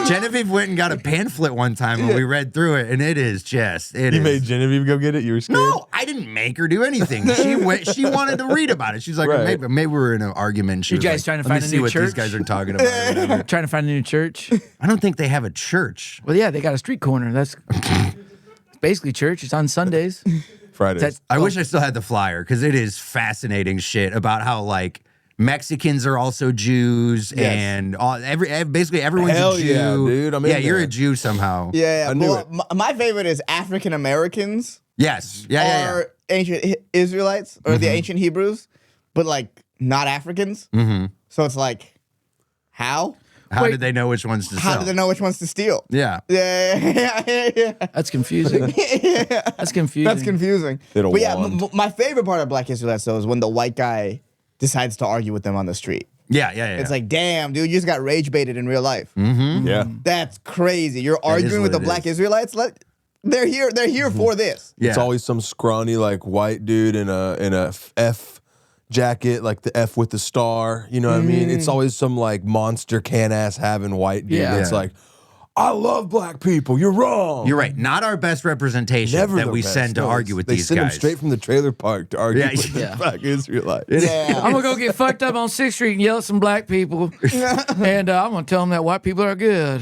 Genevieve went and got a pamphlet one time and we read through it, and it is just, You made Genevieve go get it? You were scared? No, I didn't make her do anything. She wanted to read about it. She's like, Right. maybe we were in an argument. She You was guys like, trying to "Let me find a see new what church?" these guys are talking about. or whatever." Trying to find a new church? I don't think they have a church. Well, yeah, they got a street corner. That's basically church. It's on Sundays. Fridays. That's- I wish I still had the flyer because it is fascinating shit about how like Mexicans are also Jews and basically everyone's Hell a Jew. yeah, dude. I'm in you're there. a Jew somehow. Yeah, I knew well, my favorite is African Americans. Yes. Yeah. Are ancient Israelites or the ancient Hebrews, but like not Africans. So it's like, how? How did they know which ones to How sell? do they know which ones to steal? Yeah. Yeah. That's confusing. That's confusing. That's confusing. They don't But yeah, want. my favorite part of Black Israelites though is when the white guy decides to argue with them on the street. Yeah. It's like, damn, dude, you just got rage baited in real life. Yeah. That's crazy. You're arguing with the what it Black is. Israelites. They're here for this. yeah. It's always some scrawny like white dude in a F jacket, like the F with the star. You know what I mean? It's always some like monster can-ass having white dude Yeah. that's like, I love black people. You're wrong. You're right. Not our best representation Never that the we best. send to No, argue with they these send guys. them straight from the trailer park to argue Yeah. with Yeah. the Black Israelites. Yeah. I'm going to go get fucked up on 6th Street and yell at some black people. And I'm going to tell them that white people are good.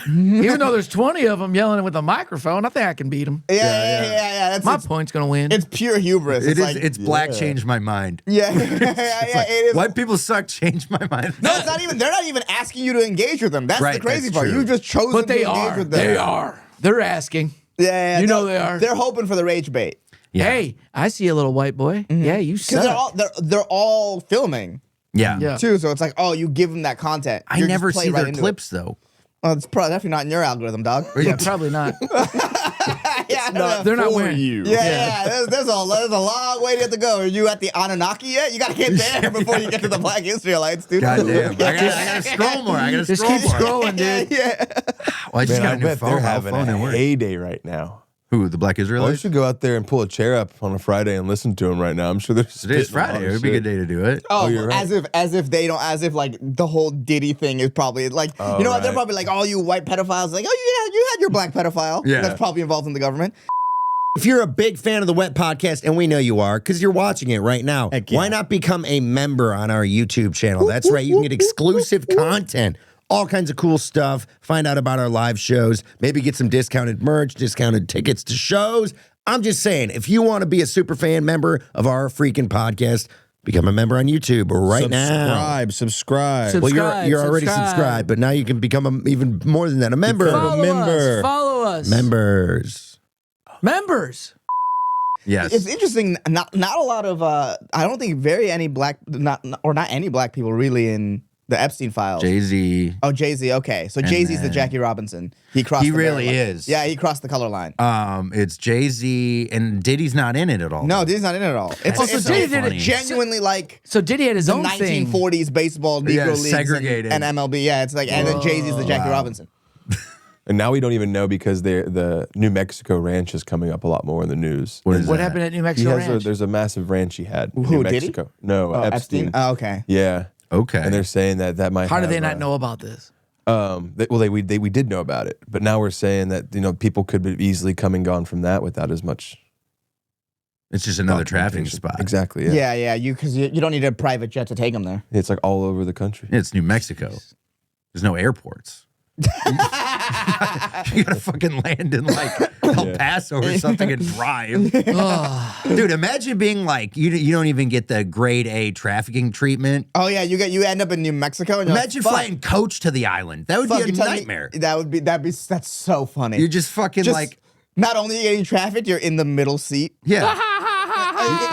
Even though there's 20 of them yelling with a microphone, I think I can beat them. Yeah. My point's going to win. It's pure hubris. It It's is. like, It's black changed my mind. yeah, it is. White people suck. Changed my mind. No, it's not even. They're not even asking you to engage with them. That's Right, the crazy that's part. true. You just chosen But they to engage are. with them. They are. They're asking. Yeah, You know they are. They're hoping for the rage bait Yeah. Hey, I see a little white boy. Yeah, you because suck. they're all filming Yeah. too. So it's like, oh, you give them that content. I You're just never play see right their into clips though. It. It's probably definitely not in your algorithm, dog. Yeah, probably not. Yeah, They're not wearing you. Yeah. There's a long way to go. Are you at the Anunnaki yet? You gotta get there before you get to the Black Israelites, dude. God damn. I gotta scroll more. I gotta Just scroll keep more. scrolling, dude. Yeah. Well, I just Man, I got a new bet phone. they're My having phone didn't a work. heyday right now. Who? The Black Well, we Israelites? should go out there and pull a chair up on a Friday and listen to them right now. I'm sure they're Today's spitting a lot Friday. of It would be a shit. good day to do it. Oh, you're right. as if like the whole Diddy thing is probably like, Oh, you know what? They're right. probably like, all you white pedophiles, like, oh, you had your black pedophile. Yeah. That's probably involved in the government. If you're a big fan of the Wet Podcast, and we know you are because you're watching it right now, Heck yeah. why not become a member on our YouTube channel? That's right. You can get exclusive content, all kinds of cool stuff, find out about our live shows, maybe get some discounted merch, discounted tickets to shows. I'm just saying, if you want to be a super fan member of our freaking podcast, become a member on YouTube right now. Subscribe. Well, Subscribe, you're already subscribe. subscribed, but now you can become even more than that, a member. Follow us. Members. Yes. It's interesting. Not a lot of. I don't think any black people really in the Epstein files. Jay-Z. Oh, Jay-Z. Okay, so Jay-Z's the then- Jackie Robinson. He crossed. He the really color line. is. Yeah, he crossed the color line. It's Jay-Z and Diddy's not in it at all. No, Diddy's not in it at all. It's, That's it's so Diddy funny. genuinely like So Diddy had his the own thing. 1940s baseball Negro Yeah, leagues segregated. and MLB. Yeah, it's like, and then Jay-Z's the Jackie Robinson. And now we don't even know because the New Mexico ranch is coming up a lot more in the news. What is What that? happened at New He Mexico has Ranch? there's a massive ranch he had. in Who, New Diddy? Mexico. No, Epstein. Oh, okay. Yeah. Okay. And they're saying that might. How did have, they not know about this? We did know about it, but now we're saying that people could be easily come and gone from that without as much It's just another trafficking spot. Exactly. Yeah. Because you don't need a private jet to take them there. It's like all over the country. It's New Mexico. There's no airports. You gotta fucking land in like El Paso or something and drive. Dude, imagine being like you don't even get the grade A trafficking treatment. Oh yeah, you end up in New Mexico. And Imagine flying coach to the island. That would be a nightmare. That's so funny. You're just fucking like. Not only are you getting trafficked, you're in the middle seat. Yeah.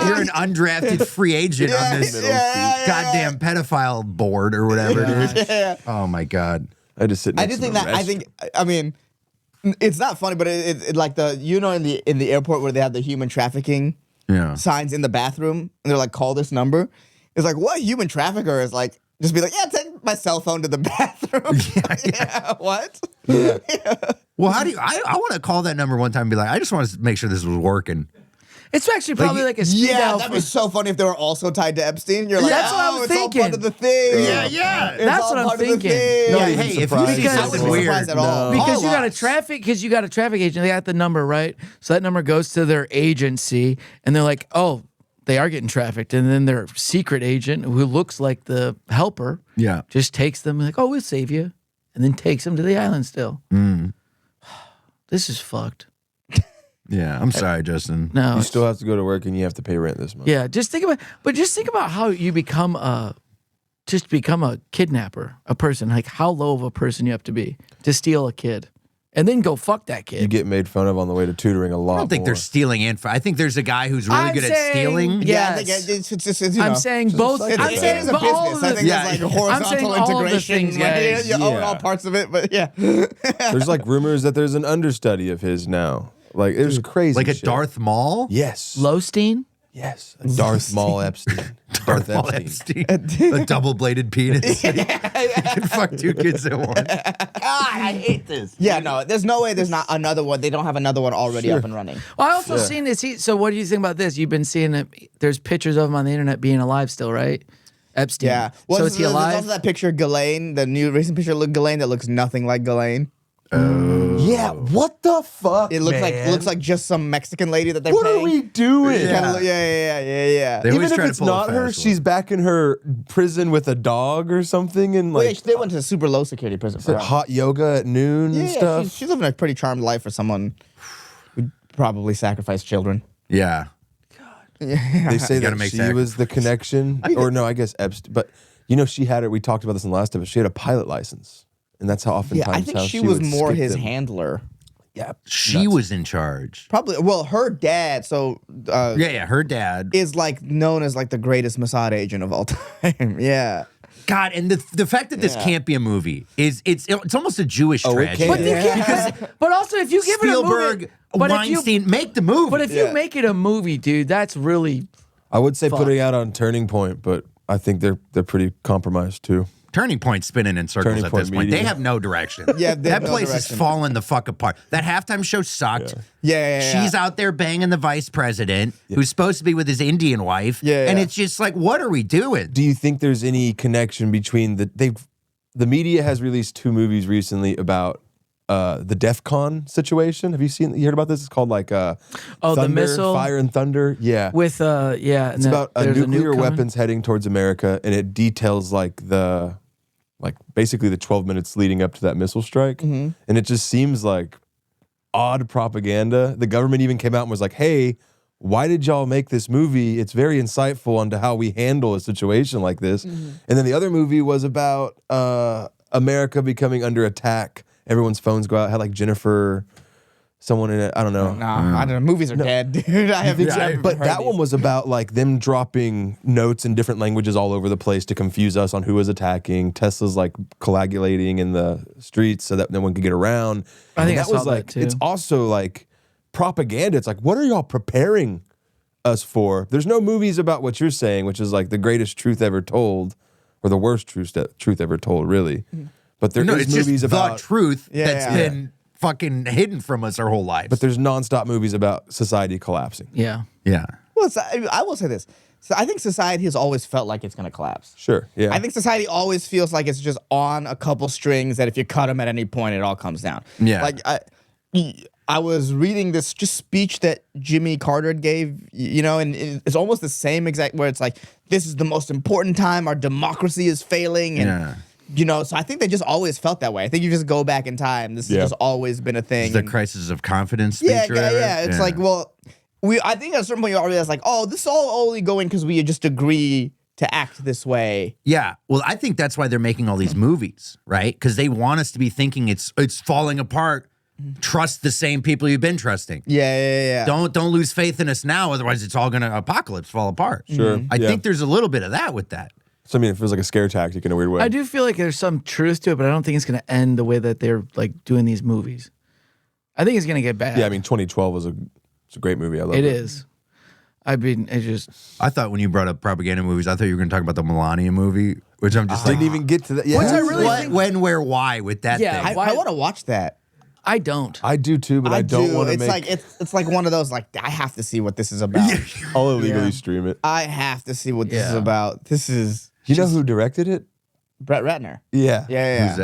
You're an undrafted free agent on this goddamn pedophile board or whatever it is. Yeah. Oh my God. I just sit next to the restaurant. I mean, it's not funny, but it like in the airport where they have the human trafficking signs in the bathroom, and they're like, call this number. It's like, what human trafficker is like, just be like, yeah, take my cell phone to the bathroom. Yeah. What? Yeah. Well, how do you? I want to call that number one time and be like, I just want to make sure this was working. It's actually probably like a speed dial. That'd be so funny if they were also tied to Epstein. You're like, that's what I'm thinking. All part of the thing. Yeah. That's what I'm thinking. No, hey, if you see something weird, at all. Because you got a traffic agent, they got the number, right? So that number goes to their agency, and they're like, oh, they are getting trafficked, and then their secret agent, who looks like the helper, just takes them like, oh, we'll save you, and then takes them to the island still. This is fucked. Yeah, I'm sorry, Justin. No, you still have to go to work and you have to pay rent this month. Yeah, just think about how you become a kidnapper, a person, like how low of a person you have to be to steal a kid. And then go fuck that kid. You get made fun of on the way to tutoring a lot. I don't think they're stealing info. I think there's a guy who's really good at stealing. Yes. It's just, I'm saying both. I'm saying it's a business. I think it's like horizontal integration. You own all parts of it, but yeah. There's like rumors that there's an understudy of his now. Like it was crazy. Like a shit. Darth Maul? Yes. Lowstein? Yes. A Darth Maul Epstein. Darth Maul Epstein. A double-bladed penis. You can fuck two kids at once. God, I hate this. Yeah, no, there's no way there's not another one. They don't have another one already up and running. Well, I also seen this. So what do you think about this? You've been seeing it. There's pictures of him on the internet being alive still, right? Epstein. Yeah. Well, so is he alive? There's also that picture of Ghislaine, the new recent picture of Ghislaine that looks nothing like Ghislaine. Yeah, what the fuck? It looks like just some Mexican lady that they're What paying. are we doing? Yeah. They Even always if try to it's pull a not her, fast one. she's back in her prison with a dog or something, and like They went to a super low security prison for her. hot yoga at noon and stuff. She's living a pretty charmed life for someone who probably sacrificed children. Yeah. They say gotta that make she was the connection, or no, I guess Epstein. But you know, she had it. We talked about this in the last episode. She had a pilot license, and that's how oftentimes. Yeah, I think how she was would more skip his them. handler. Yeah, She was in charge. Probably. Well, her dad. So Her dad. is like known as like the greatest Mossad agent of all time. Yeah. God, and the fact that this can't be a movie is it's almost a Jewish tragedy. But also, if you give Spielberg, it a movie, Weinstein, make the movie. But if you make it a movie, dude, that's really. I would say putting out on Turning Point, but I think they're pretty compromised too. Turning Point's spinning in circles Turning at Point this point. Media. They have no direction. Yeah, they that have no place direction. is falling the fuck apart. That halftime show sucked. Yeah. She's out there banging the vice president, who's supposed to be with his Indian wife. And it's just like, what are we doing? Do you think there's any connection between the media has released 2 movies recently about the DEF CON situation? Have you heard about this? It's called like the Thunder, missile? Fire and Thunder. Yeah. With It's about nuclear weapons heading towards America, and it details basically the 12 minutes leading up to that missile strike. And it just seems like odd propaganda. The government even came out and was like, hey, why did y'all make this movie? It's very insightful onto how we handle a situation like this. And then the other movie was about America becoming under attack. Everyone's phones go out. Had like Jennifer, someone in it. I don't know. Nah, I don't know. Movies are dead, dude. I haven't. But that one was about like them dropping notes in different languages all over the place to confuse us on who was attacking. Tesla's like coagulating in the streets so that no one could get around. I think that was like that too. It's also like propaganda. It's like, what are y'all preparing us for? There's no movies about what you're saying, which is like the greatest truth ever told, or the worst truth ever told, really. But there is it's movies just about the truth that's been fucking hidden from us our whole lives. But there's nonstop movies about society collapsing. Yeah. Well, I will say this. So I think society has always felt like it's going to collapse. Sure. Yeah. I think society always feels like it's just on a couple strings that if you cut them at any point, it all comes down. Yeah. Like I was reading this just speech that Jimmy Carter gave, and it's almost the same exact where it's like, this is the most important time. Our democracy is failing. And, so I think they just always felt that way. I think you just go back in time. This has just always been a thing. It's the crisis of confidence speech or whatever? Yeah. It's like, well, I think at a certain point you all realize like, oh, this is all only going because we just agree to act this way. Yeah. Well, I think that's why they're making all these movies, right? Because they want us to be thinking it's falling apart. Trust the same people you've been trusting. Yeah. Don't lose faith in us now, otherwise it's all gonna apocalypse fall apart. Sure. I think there's a little bit of that with that. So I mean, it feels like a scare tactic in a weird way. I do feel like there's some truth to it, but I don't think it's going to end the way that they're like doing these movies. I think it's going to get bad. Yeah, I mean, 2012 was a great movie. I love it. It is. I mean, it just. I thought when you brought up propaganda movies, I thought you were going to talk about the Melania movie, which I'm just Didn't even get to that. Yeah. Which I really what, think- when, where, why with that Yeah, thing. I want to watch that. I don't. I do too, but I don't want to It's make. like it's like one of those like I have to see what this is about. I'll illegally stream it. I have to see what this is Yeah. about. This is You know who directed it? Brett Ratner. Yeah. Yeah. Who's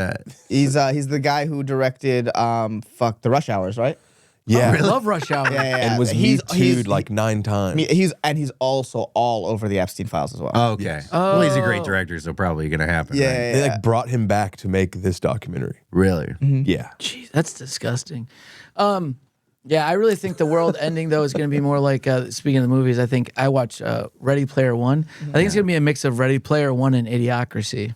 that? He's the guy who directed the Rush Hours, right? Yeah. I love Rush Hour. Yeah. And was Me Too'd like 9 times. He's also all over the Epstein files as well. Okay. Well, he's a great director, so probably going to happen. Yeah, right? They like brought him back to make this documentary. Really? Yeah. Jeez, that's disgusting. Yeah, I really think the world ending though is going to be more like speaking of the movies. I think I watched Ready Player One. I think it's going to be a mix of Ready Player One and Idiocracy.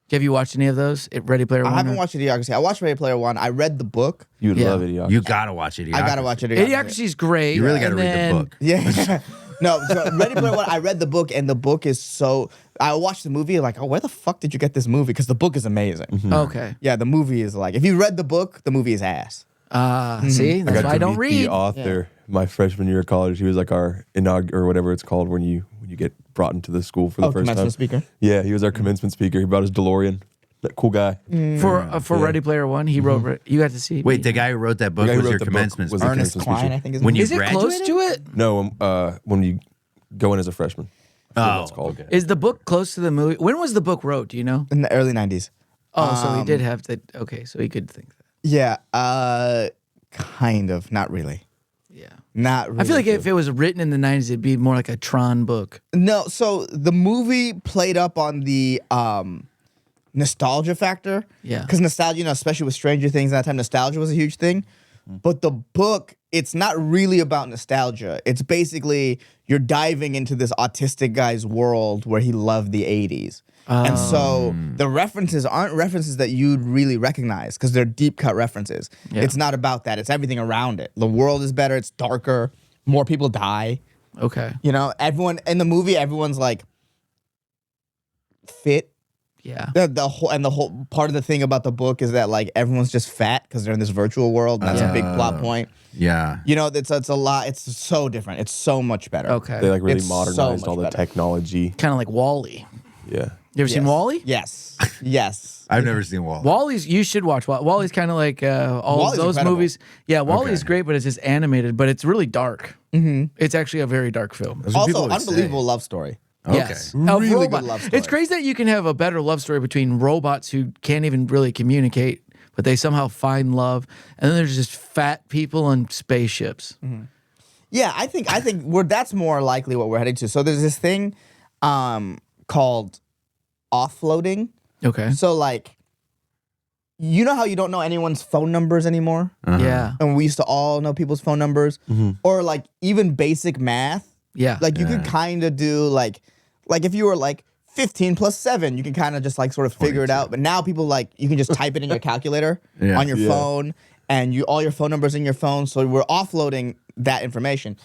Have you watched any of those? Ready Player One. I haven't watched Idiocracy. I watched Ready Player One. I read the book. You'd Yeah. love it. You got to watch it. I gotta watch it. Idiocracy's great. You really got to and read then- the book. Yeah. No, so Ready Player One, I read the book, and the book is so. I watched the movie, like, oh, where the fuck did you get this movie? Because the book is amazing. Okay. Yeah, the movie is like, if you read the book, the movie is ass. See, I that's got why to I don't meet read. the author my freshman year of college. He was like our or whatever it's called when you get brought into the school for the first time. commencement speaker. Yeah, he was our commencement speaker. He brought his DeLorean. That cool guy. For Ready Player One, he wrote. You got to see. Wait, the guy who wrote that book The guy who was wrote your the book commencement was speaker. the Ernest commencement Klein, speaker. I think is When you Is it close graduated? to it? No, when you go in as a freshman. I forget what it's called. okay. Is the book close to the movie? When was the book wrote? Do you know? in the early 90s. Oh, so he did have to. Okay, so he could think that. Yeah, kind of. Not really. Yeah. Not really. I feel like if it was written in the 90s, it'd be more like a Tron book. No, so the movie played up on the nostalgia factor. Yeah. Because nostalgia, especially with Stranger Things at that time, nostalgia was a huge thing. But the book, it's not really about nostalgia. It's basically you're diving into this autistic guy's world where he loved the 80s. And so the references aren't references that you'd really recognize because they're deep cut references. Yeah. It's not about that. It's everything around it. The world is better. It's darker. More people die. Okay. Everyone in the movie, everyone's like fit. Yeah. The whole part of the thing about the book is that like everyone's just fat because they're in this virtual world. And that's a big plot point. Yeah. It's a lot. It's so different. It's so much better. Okay. They like really It's so modernized much all the better. technology. Kind of like Wall-E. Yeah. You ever seen Yes. Wall-E? Yes. Yes. I've never seen Wall. Wall-E's, you should watch. Wall-E's kind of like all Wall-E's those incredible. movies. Yeah, Wall-E's Okay. great, but it's just animated, but it's really dark. Mm-hmm. It's actually a very dark film. That's what people Also, always say. unbelievable love story. Okay. Yes. Of Really good robot- love story. It's crazy that you can have a better love story between robots who can't even really communicate, but they somehow find love. And then there's just fat people on spaceships. Yeah, I think that's more likely what we're heading to. So there's this thing called offloading. Okay. So like, you know how you don't know anyone's phone numbers anymore? Yeah. And we used to all know people's phone numbers, or like even basic math. Yeah. Like you could kind of do like if you were like 15 plus 7, you can kind of just like sort of figure it out. But now people like you can just type it in your calculator Yeah. on your Yeah. phone, and all your phone numbers in your phone. So we're offloading that information.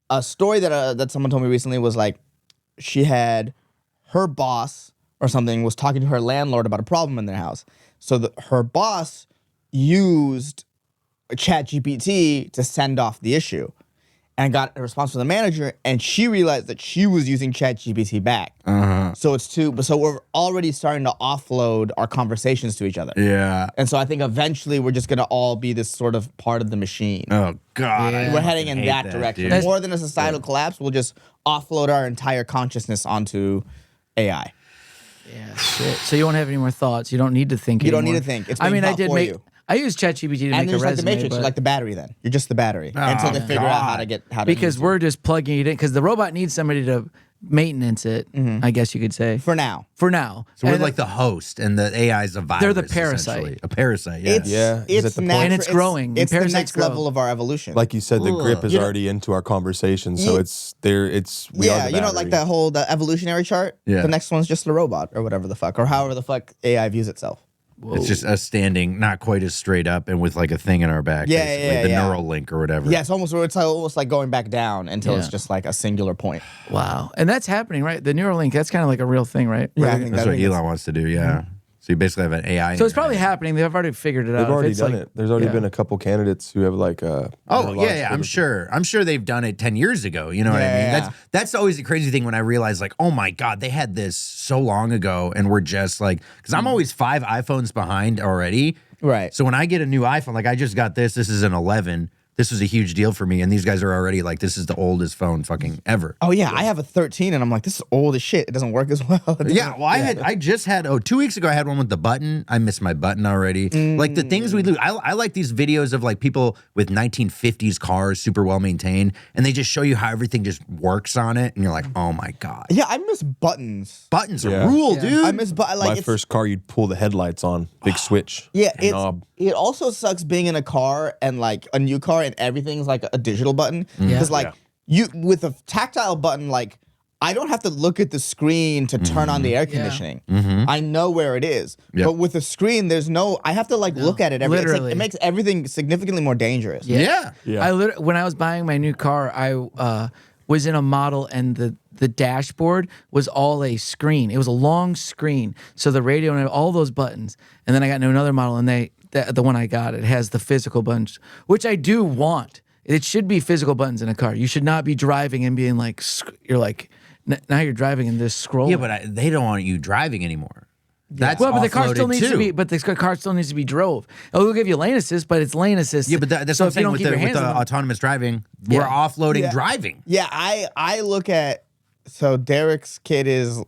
A story that someone told me recently was like she had her boss or something was talking to her landlord about a problem in their house. So her boss used ChatGPT to send off the issue and got a response from the manager, and she realized that she was using ChatGPT back. So so we're already starting to offload our conversations to each other. Yeah. And so I think eventually we're just gonna all be this sort of part of the machine. Oh God. I We're heading in hate that direction. dude. More than a societal collapse, we'll just offload our entire consciousness onto AI. Yeah, shit. So you won't have any more thoughts. You don't need to think You don't anymore. need to think. It's I being mean, I thought did for make. you. I use ChatGPT to And make a there's like the resume. Matrix, but you're like the battery then. You're just the battery until they figure out how to get how to because use we're just plugging it in because the robot needs somebody to maintenance it. I guess you could say it. For now. For now. So we're And like the host, and the AI is a virus. They're the parasite. essentially. A parasite, yeah. It's Yeah, is it's that the point? natural. And it's growing. It's the Parasites next grow. level of our evolution. Like you said, the grip is You know- already into our conversation, so Ye- it's there. It's we are yeah, the you know, like battery. the evolutionary chart. Yeah. The next one's just a robot or whatever the fuck, or however the fuck AI views itself. It's just us standing not quite as straight up and with like a thing in our back. Yeah, basically, yeah, the yeah. neural link or whatever. Yeah, it's almost like going back down until it's Yeah. just like a singular point. wow. And that's happening, right? The Neuralink, that's kind of like a real thing, right? Yeah, I Where- think That's that what Elon wants to do, yeah. So you basically have an AI. So it's probably happening. They've already figured it out. They've If already it's done like- it. There's already yeah. been a couple candidates who have like Oh yeah, neurological I'm sure. I'm sure they've done it 10 years ago. You know what I mean? Yeah. That's always the crazy thing when I realize like, oh my God, they had this so long ago, and we're just like, because I'm always 5 iPhones behind already. Right. So when I get a new iPhone, like I just got this. This is an 11. This was a huge deal for me, and these guys are already like, this is the oldest phone fucking ever. Oh yeah, I have a 13, and I'm like, this is old as shit. It doesn't work as well. It Yeah, doesn't- well, I just had 2 weeks ago I had one with the button. I missed my button already. Like the things we lose. I like these videos of like people with 1950s cars, super well maintained, and they just show you how everything just works on it, and you're like, oh my God. Yeah, I miss buttons. Buttons are Yeah. rule, Yeah. dude. I miss like my it's- first car. You'd pull the headlights on, big switch. Yeah, and knob. it also sucks being in a car and like a new car and everything's like a digital button because like you with a tactile button like I don't have to look at the screen to turn on the air conditioning. I know where it is. Yep. But with a screen, there's no. I have to like look at it. It's like, literally. it makes everything significantly more dangerous. Yeah. Yeah. When I was buying my new car, I was in a model and the dashboard was all a screen. It was a long screen. So the radio and all those buttons. And then I got into another model and the one I got, it has the physical buttons, which I do want. It should be physical buttons in a car. You should not be driving and being like, you're like, now you're driving and this scrolling. Yeah, but they don't want you driving anymore. That's well, but the car still offloaded needs too. to be. But the car still needs to be drove. It'll give you lane assist, but it's lane assist. Yeah, but that's so what I'm if you saying don't with keep the, your with hands the on them- autonomous driving. We're Yeah. offloading Yeah. driving. Yeah, I look at so Deric's kid is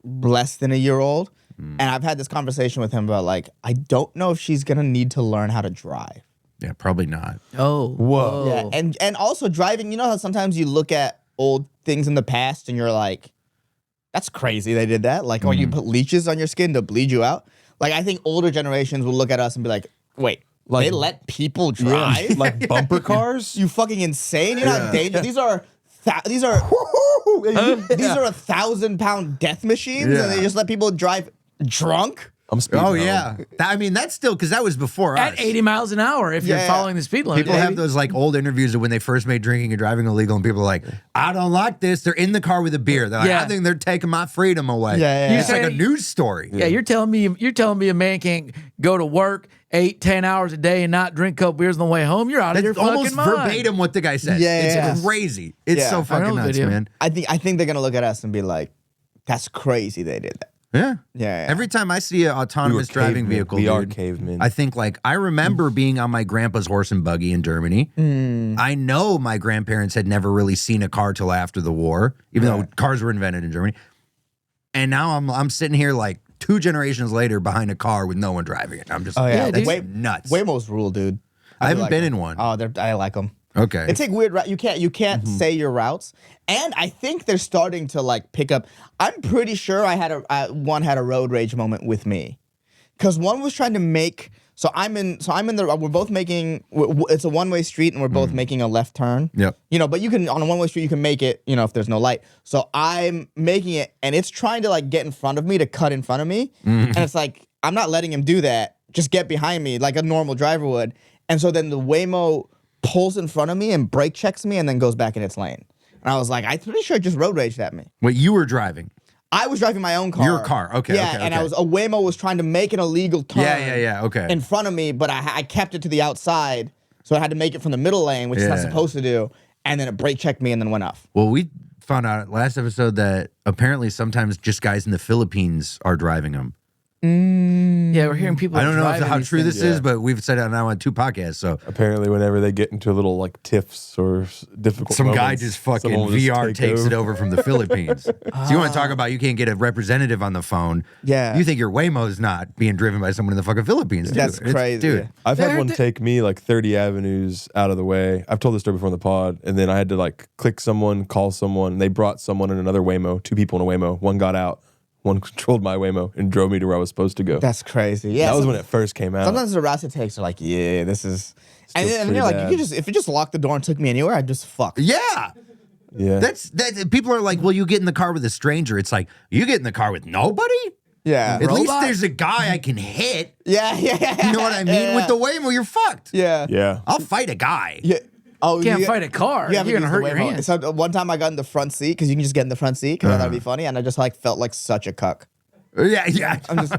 less than a year old, and I've had this conversation with him about like I don't know if she's gonna need to learn how to drive. Yeah, probably not. Oh, Whoa. Yeah, and also driving. You know how sometimes you look at old things in the past and you're like, that's crazy they did that. Like, oh, you put leeches on your skin to bleed you out. Like, I think older generations will look at us and be like, wait, Like- they let people drive? Like bumper cars. You fucking insane? You know how dangerous these are. These are 1,000-pound death machines, and they just let people drive drunk. I'm speeding. Oh home. yeah, I mean that's still because that was before at us. 80 miles an hour if you're Yeah. following the speed limit. People have those like old interviews of when they first made drinking and driving illegal, and people are like, "I don't like this." They're in the car with a beer. They're like, Yeah. "I think they're taking my freedom away." Yeah, yeah, It's yeah. like a news story. Yeah, you're telling me a man can't go to work 8-10 hours a day and not drink a couple beers on the way home. You're out of your That's almost fucking mind. verbatim what the guy said. Yeah. It's crazy. It's Yeah. so I fucking know the nuts, video. man. I think they're gonna look at us and be like, that's crazy they did that. Yeah. Yeah. Every time I see an We were autonomous driving cavemen. vehicle, We are dude, cavemen. I think like I remember being on my grandpa's horse and buggy in Germany. I know my grandparents had never really seen a car till after the war, even though cars were invented in Germany. And now I'm sitting here like 2 generations later behind a car with no one driving it. I'm just Oh yeah, that's dude. nuts. Waymo's rule, dude. I haven't like been them. in one. Oh, I like them. Okay. They take weird routes. You can't say your routes, and I think they're starting to like pick up. I'm pretty sure one had a road rage moment with me, because one was trying to make. So I'm in the. We're both making. It's a one-way street, and we're both making a left turn. Yep. You know, but you can on a one-way street you can make it. You know, if there's no light. So I'm making it, and it's trying to like get in front of me to cut in front of me, and it's like I'm not letting him do that. Just get behind me like a normal driver would. And so then the Waymo pulls in front of me and brake checks me and then goes back in its lane. And I was like, I'm pretty sure it just road raged at me. Wait, you were driving. I was driving my own car. Your car, okay, Yeah, okay, and okay. a Waymo was trying to make an illegal turn. Yeah, okay. In front of me, but I kept it to the outside, so I had to make it from the middle lane, which it's not Yeah. supposed to do. And then it brake checked me and then went off. Well, we found out last episode that apparently sometimes just guys in the Philippines are driving them. Yeah, we're hearing people. I don't know driving how these true things. this is, but we've said it now on 2 podcasts. So Apparently, whenever they get into little like tiffs or difficult some guy moments, just fucking someone will just VR take takes it over from the Philippines. So you want to talk about you can't get a representative on the phone? Yeah. You think your Waymo's not being driven by someone in the fucking Philippines? Dude. That's crazy. Dude. I've had They're one the- take me like 30 avenues out of the way. I've told this story before in the pod, and then I had to like click someone, call someone. They brought someone in another Waymo, 2 people in a Waymo. One got out, one controlled my Waymo and drove me to where I was supposed to go. That's crazy. Yeah, That was when it first came out. Sometimes the routes it takes are like, yeah, this is. And then pretty you're like, bad. if you just locked the door and took me anywhere, I'd just fuck. Yeah. Yeah. That people are like, well, you get in the car with a stranger. It's like, you get in the car with nobody? Yeah. At least Robot? there's a guy I can hit. Yeah. You know what I mean? Yeah. With the Waymo, you're fucked. Yeah. Yeah. I'll fight a guy. Yeah. Oh, Can't you fight a car. You haven't You're gonna used hurt the your Waymo. hands. So one time I got in the front seat because you can just get in the front seat because I thought that'd be funny, and I just like felt like such a cuck. Yeah. I'm just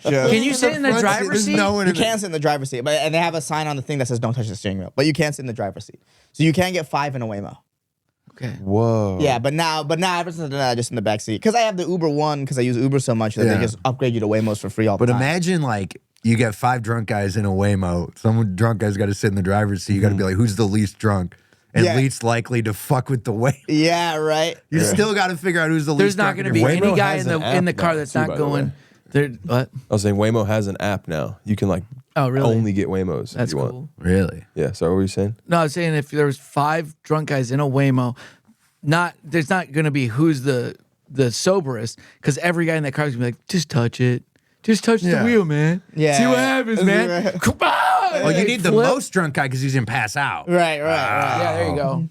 Can you sit in the driver's There's seat? no one You in the- can't sit in the driver's seat, and they have a sign on the thing that says "Don't touch the steering wheel," but you can't sit in the driver's seat. So you can get 5 in a Waymo. Okay. Whoa. Yeah, but now ever since then, I just in the back seat because I have the Uber One because I use Uber so much that Yeah. they just upgrade you to Waymos for free all the But time. imagine like you get 5 drunk guys in a Waymo. Some drunk guy's got to sit in the driver's seat. You got to be like, who's the least drunk and Yeah. least likely to fuck with the Waymo? Yeah, right. You still got to figure out who's the There's least not drunk. going to in be your Waymo any guy has in an the app car now, that's too, not by the going. way. There, what? I was saying Waymo has an app now. You can like Oh, really? only get Waymos That's if you cool. want. Really? Yeah. So what were you saying? No, I was saying if there was 5 drunk guys in a Waymo, there's not going to be who's the soberest because every guy in that car is going to be like, just touch it. Just touch Yeah. the wheel, man. Yeah. See what happens, man. Come on. Oh, you need the Flip. most drunk guy because he's in pass out. Right. Yeah, there you go.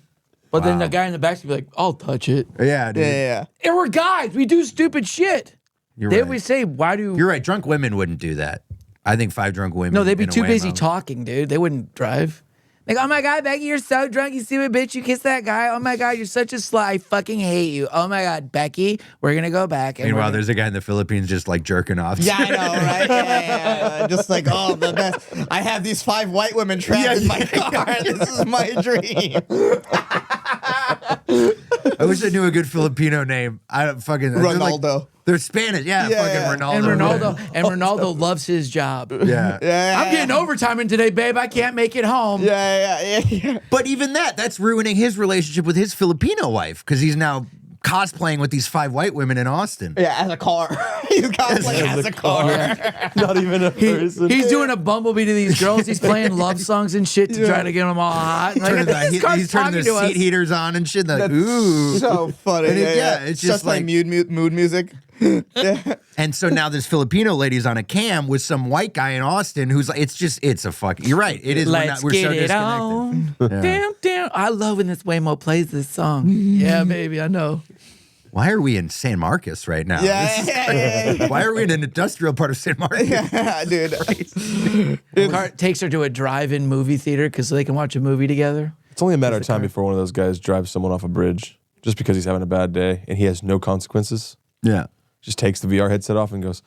But then the guy in the back's gonna be like, I'll touch it. Yeah, dude. Yeah. And we're guys. We do stupid shit. You're They right. always say, why do... You're right. Drunk women wouldn't do that. I think 5 drunk women. No, they'd be in a too busy Waymo. talking, dude. They wouldn't drive. Like, oh my God, Becky, you're so drunk. You stupid bitch. You kissed that guy. Oh my God, you're such a slut. I fucking hate you. Oh my God, Becky, we're going to go back. And Meanwhile, we're there's a guy in the Philippines just like jerking off. Yeah, I know, right? Yeah. Just like, oh, the best. I have these 5 white women trapped in my car. This is my dream. I wish I knew a good Filipino name. I don't fucking Ronaldo. They're Spanish. Yeah, Yeah. fucking Ronaldo. And Ronaldo loves his job. Yeah. Yeah. I'm getting overtime in today, babe. I can't make it home. Yeah. But even that's ruining his relationship with his Filipino wife because he's now cosplaying with these 5 white women in Austin. Yeah, as a car. He's cosplaying as a car. Not even a person. He's doing a bumblebee to these girls. He's playing love songs and shit to try to get them all hot. Like, this car's He's turning talking their to seat us. heaters on and shit. Like, ooh. So funny. And Yeah, it's just like like- mood music. And so now this Filipino lady's on a cam with some white guy in Austin who's like, it's a fucking. You're right. It is. Let's we're get so it disconnected. on. Damn, damn. I love when this Waymo plays this song. Yeah, baby, I know. Why are we in San Marcos right now? This is- Why are we in an industrial part of San Marcos? Yeah, dude. Car takes her to a drive-in movie theater because so they can watch a movie together. It's only a matter of time before one of those guys drives someone off a bridge just because he's having a bad day and he has no consequences. Yeah. Just takes the VR headset off and goes,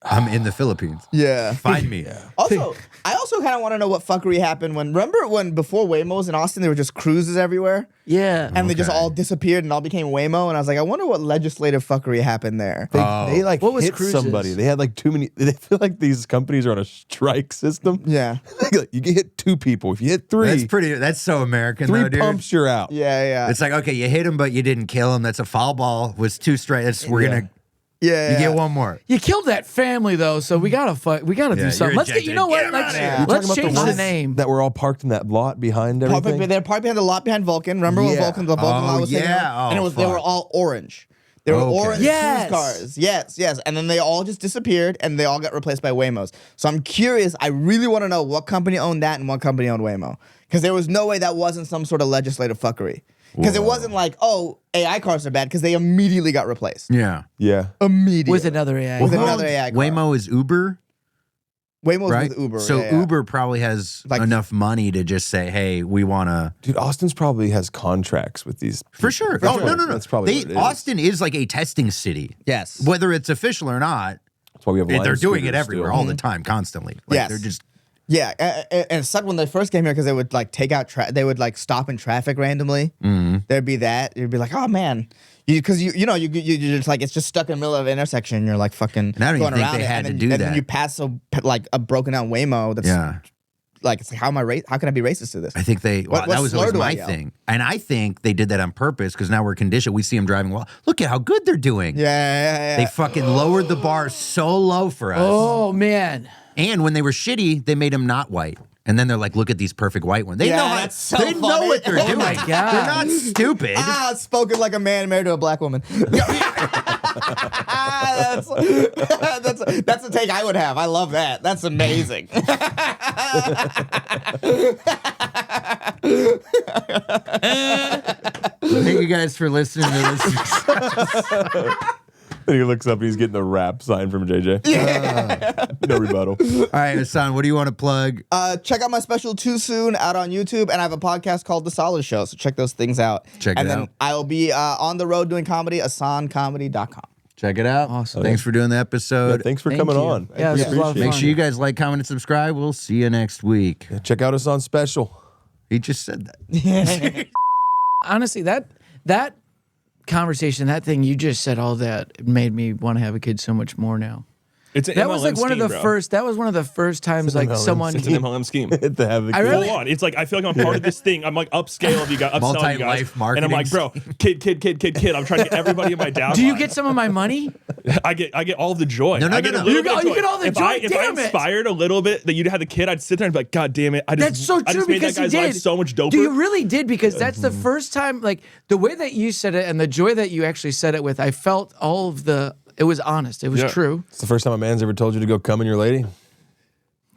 I'm in the Philippines. Yeah. Find me. Also, I also kind of want to know what fuckery happened remember when before Waymos in Austin, there were just cruises everywhere? Yeah. And they just Okay. all disappeared and all became Waymo. And I was like, I wonder what legislative fuckery happened there. they like What was hit cruises? somebody. They had like too many. They feel like these companies are on a strike system. Yeah. Like, you can hit 2 people. If you hit 3, That's so American 3 though, dude. pumps, you're out. Yeah. It's like, okay, you hit him, but you didn't kill him. That's a foul ball. Was 2 strikes. We're gonna. Yeah. You get one more. You killed that family though, so we gotta do you're something. Let's get. You know what? ejected. Get 'em Let's, outta here. You're let's talking change about the ones name. that were all parked in that lot behind everything. They're parked behind the lot behind Vulcan. Remember when Yeah. the Vulcan lot was taken yeah. out? And Oh, they were fuck. all orange. They were Okay. orange Yes. cruise cars. Yes. And then they all just disappeared and they all got replaced by Waymos. So I'm curious. I really want to know what company owned that and what company owned Waymo. Because there was no way that wasn't some sort of legislative fuckery. Because it wasn't like, oh, AI cars are bad, because they immediately got replaced. Yeah. Yeah. Immediately. With another AI. With another AI car. Waymo is Uber, Waymo's right? with Uber. So yeah. Uber probably has Like- enough money to just say, "Hey, we want to." Dude, Austin's probably has contracts with these. For sure. For Oh sure. no. That's probably what it is. Austin is like a testing city. Yes. Whether it's official or not, That's why we have they're Lime doing it scooters everywhere still. all the time, constantly. Like Yes. they're just Yeah, and it sucked when they first came here because they would like take out, they would like stop in traffic randomly. There'd be that. You'd be like, oh man, because you just like it's just stuck in the middle of an intersection. And you're like fucking And I don't even going think around they it, had and to do then that. you pass a broken down Waymo. That's like it's like how can I be racist to this? I think that was always my yell? thing. And I think they did that on purpose because now we're conditioned. We see them driving well. Look at how good they're doing. Yeah. They fucking lowered the bar so low for us. Oh man. And when they were shitty, they made them not white. And then they're like, look at these perfect white ones. They know how, that's so they funny. know what they're doing. Oh my God. They're not stupid. Spoken like a man married to a black woman. that's a take I would have. I love that. That's amazing. Thank you guys for listening to this. And he looks up and he's getting the rap sign from JJ. No rebuttal. All right, Ehsan, what do you want to plug? Check out my special Too Soon out on YouTube, and I have a podcast called The Solid Show, so check those things out. Check and it then out. I'll be on the road doing comedy, AhsanComedy.com. Check it out. Awesome. Thanks for doing the Yeah, episode. thanks for Thank coming you. on. Yeah, We this was a lot of appreciate it. Make sure you guys like, comment, and subscribe. We'll see you next week. Check out us on special. He just said that. Honestly, that conversation, that thing you just said, all that it made me want to have a kid so much more now. It's an That MLM was like one of the scheme, bro. first. That was one of the first times like MLM. someone. It's an MLM scheme. To have the I kid. really- Full on. It's like I feel like I'm part of this thing. I'm like upscale of you guys, upselling you guys, Multi-life and I'm like, bro, kid. I'm trying to get everybody in my downline. Do you get some of my money? I get all of the joy. No, I get no. a little You bit get- of you get all the joy? If I Damn it. inspired a little bit that you'd had the kid, I'd sit there and be like, God damn it! That's so I true just made because that guy's you life did. so much doper. Do you really did? Because that's the first time, like the way that you said it and the joy that you actually said it with. I felt all of the. It was honest. It was Yeah. true. It's the first time a man's ever told you to go come in your lady.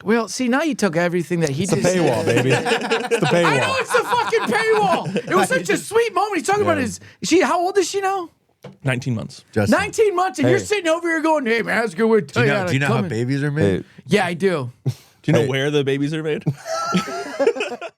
Well, see, now you took everything that he It's the just paywall, said. baby. It's the paywall. I know it's the fucking paywall. It was such a sweet moment. He's talking about his. How old is she now? 19 months. Justin, 19 months, and you're sitting over here going, "Hey man, that's a good way to tell do you, you how know, to do you know how come in." babies are made? Hey, Yeah, I do. Do you know Hey. where the babies are made?